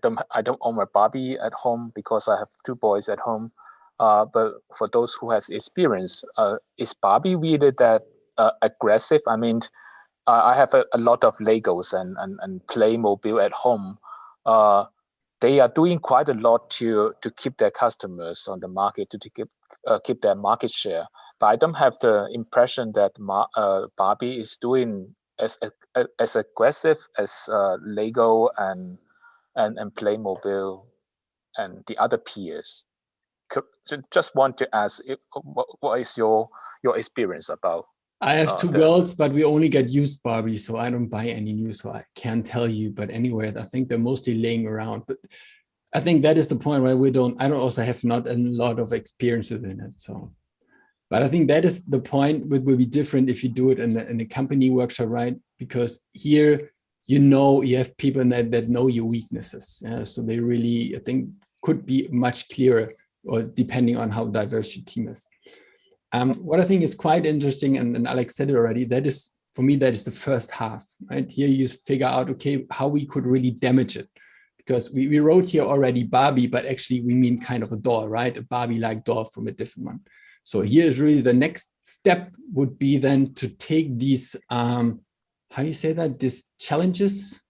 don't own a Barbie at home because I have 2 boys at home. But for those who has experience, is Barbie really that aggressive? I mean, I have a lot of Legos and Playmobil at home. They are doing quite a lot to keep their customers on the market, to keep their market share. But I don't have the impression that Barbie is doing as aggressive as Lego and Playmobil and the other peers. just want to ask, what is your experience about? I have two girls, but we only get used Barbie, so I don't buy any new, so I can't tell you. But anyway, I think they're mostly laying around. But I think that is the point where I don't also have not a lot of experience within it. So, but I think that is the point. It will be different if you do it in a company workshop, right? Because here, you have people that know your weaknesses. So they really, I think, could be much clearer, or depending on how diverse your team is. What I think is quite interesting, and Alex said it already, that is, for me, that is the first half, right? Here you figure out, okay, how we could really damage it. Because we wrote here already Barbie, but actually we mean kind of a doll, right? A Barbie-like doll from a different one. So here is really the next step would be then to take these, how you say that, these challenges?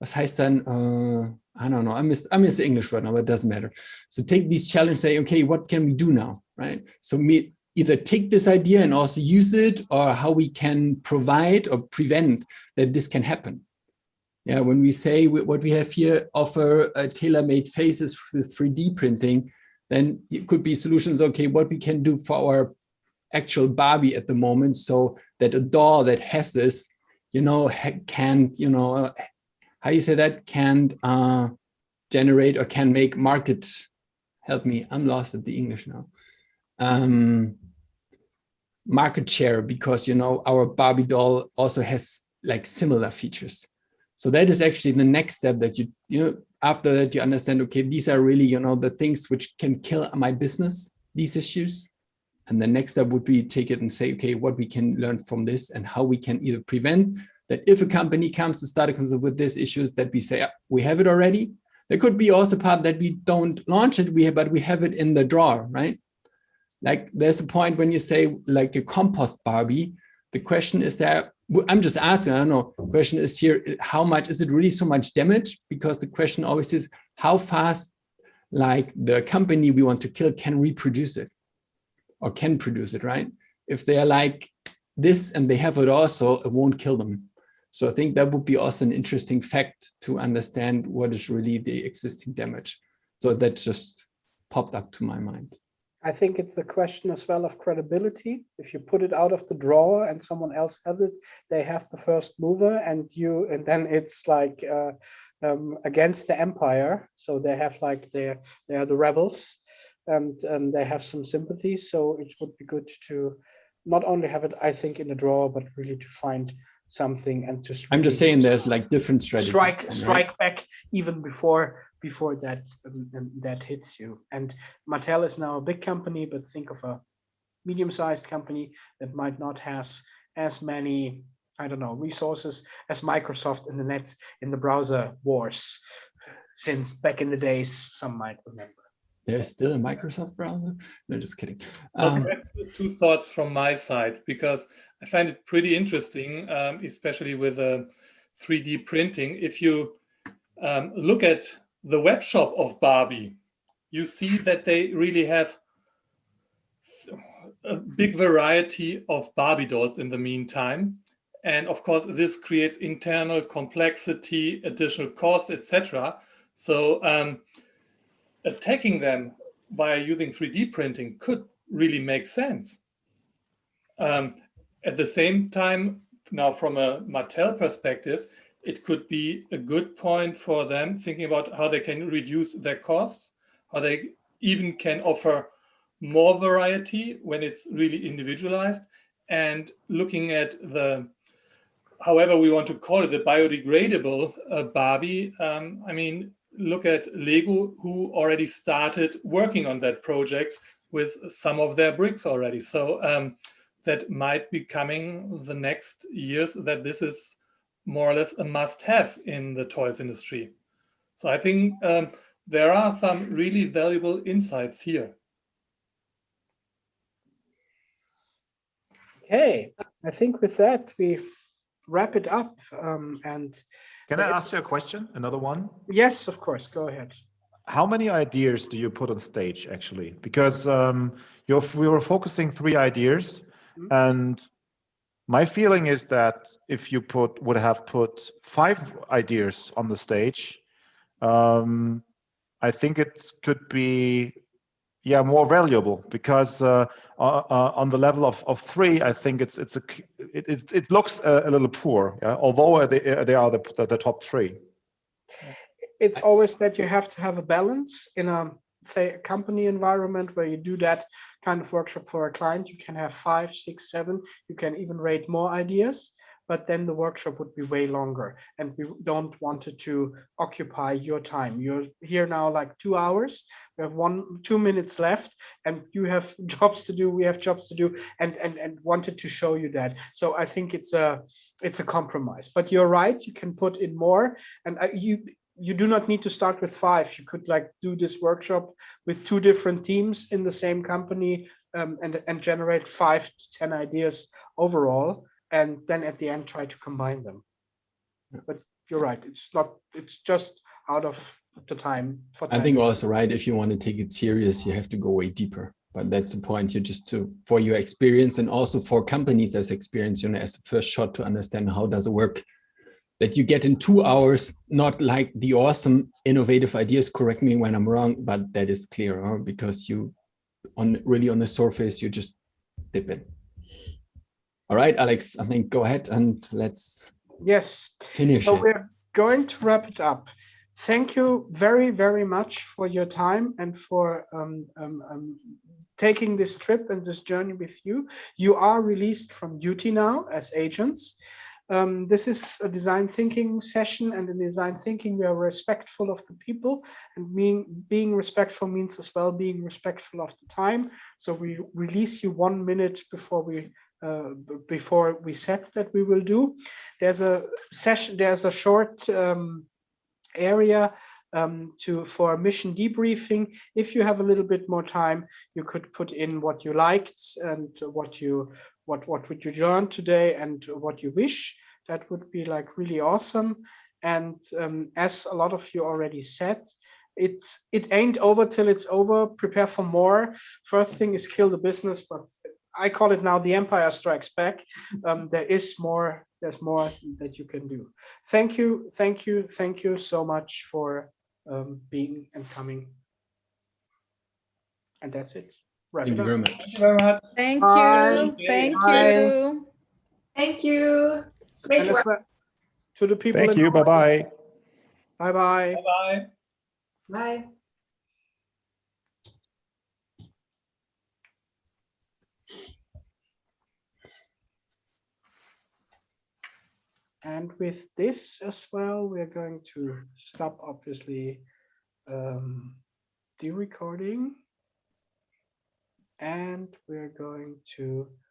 Was heißt dann, I don't know, I miss the English word now, but it doesn't matter. So take these challenges, say, okay, what can we do now, right? So either take this idea and also use it, or how we can provide or prevent that this can happen. Yeah, when we say what we have here, offer tailor-made faces with 3D printing, then it could be solutions, okay, what we can do for our actual Barbie at the moment, so that a doll that has this, can, how you say that, can generate or can make market, help me, I'm lost at the English now. Market share, because, our Barbie doll also has like similar features. So that is actually the next step, that after that you understand, okay, these are really, the things which can kill my business, these issues. And the next step would be take it and say, okay, what we can learn from this, and how we can either prevent that if a company comes with these issues, that we say, we have it already. There could be also part that we don't launch it, but we have it in the drawer, right? Like there's a point when you say like a compost Barbie, the question is there, I'm just asking, I don't know, the question is here, how much, is it really so much damage? Because the question always is how fast, like the company we want to kill can reproduce it, or can produce it, right? If they're like this and they have it also, it won't kill them. So I think that would be also an interesting fact to understand what is really the existing damage. So that just popped up to my mind. I think it's a question as well of credibility. If you put it out of the drawer and someone else has it, they have the first mover, and then it's like against the empire. So they have like they are the rebels, and they have some sympathy. So it would be good to not only have it, I think, in a drawer, but really to find something and to. I'm just saying there's like different strategies. Strike back even before that hits you. And Mattel is now a big company, but think of a medium-sized company that might not have as many, I don't know, resources as Microsoft in the browser wars since back in the days, some might remember. There's still a Microsoft browser? No, just kidding. Two thoughts from my side, because I find it pretty interesting, especially with 3D printing. If you look at the web shop of Barbie, you see that they really have a big variety of Barbie dolls in the meantime. And of course, this creates internal complexity, additional costs, etc. So attacking them by using 3D printing could really make sense. At the same time, now from a Mattel perspective, it could be a good point for them thinking about how they can reduce their costs, how they even can offer more variety when it's really individualized, and looking at the, however we want to call it, the biodegradable Barbie. I mean, look at Lego, who already started working on that project with some of their bricks already. So that might be coming the next years, that this is more or less a must-have in the toys industry. So I think there are some really valuable insights here. Okay, I think with that we wrap it up. And can I ask you a question? Another one? Yes, of course. Go ahead. How many ideas do you put on stage actually? Because we were focusing 3 ideas, and my feeling is that if you would have put 5 ideas on the stage, I think it could be yeah, more valuable, because on the level of 3, I think it looks a little poor, yeah? Although they are the top 3. It's always that you have to have a balance in a, say, a company environment where you do that kind of workshop for a client. You can have 5, 6, 7. You can even rate more ideas, but then the workshop would be way longer, and we don't want it to occupy your time. You're here now like 2 hours. We have 2 minutes left, and you have jobs to do. We have jobs to do, and wanted to show you that. So I think it's a compromise. But you're right. You can put in more, and you do not need to start with 5. You could like do this workshop with 2 different teams in the same company, and generate 5 to 10 ideas overall, and then at the end try to combine them. But you're right, it's just out of the time for I think time's also, right, if you want to take it serious, you have to go way deeper. But that's the point. You just for your experience, and also for companies as experience, as the first shot to understand how does it work, that you get in 2 hours, not like the awesome innovative ideas, correct me when I'm wrong, but that is clear, huh? Because you really on the surface, you just dip in. All right, Alex, I think go ahead and let's finish so it. we're going to wrap it up. Thank you very, very much for your time and for taking this trip and this journey with you. You are released from duty now as agents. This is a design thinking session, and in design thinking we are respectful of the people, and being respectful means as well being respectful of the time. So we release you 1 minute before we said that we will do. There's a session, there's a short area for mission debriefing. If you have a little bit more time, you could put in what you liked and what would you learn today and what you wish. That would be like really awesome. And as a lot of you already said, it ain't over till it's over. Prepare for more. First thing is kill the business, but I call it now the Empire Strikes Back. There's more that you can do. Thank you so much for being and coming. And that's it. Thank you very much. Thank you very much. Thank Bye. you. Thank Bye. you. Thank you. Great And as work. well to the people. Thank you. Bye-bye. Bye-bye. Bye. Bye. And with this as well, we're going to stop, obviously, the recording. And we're going to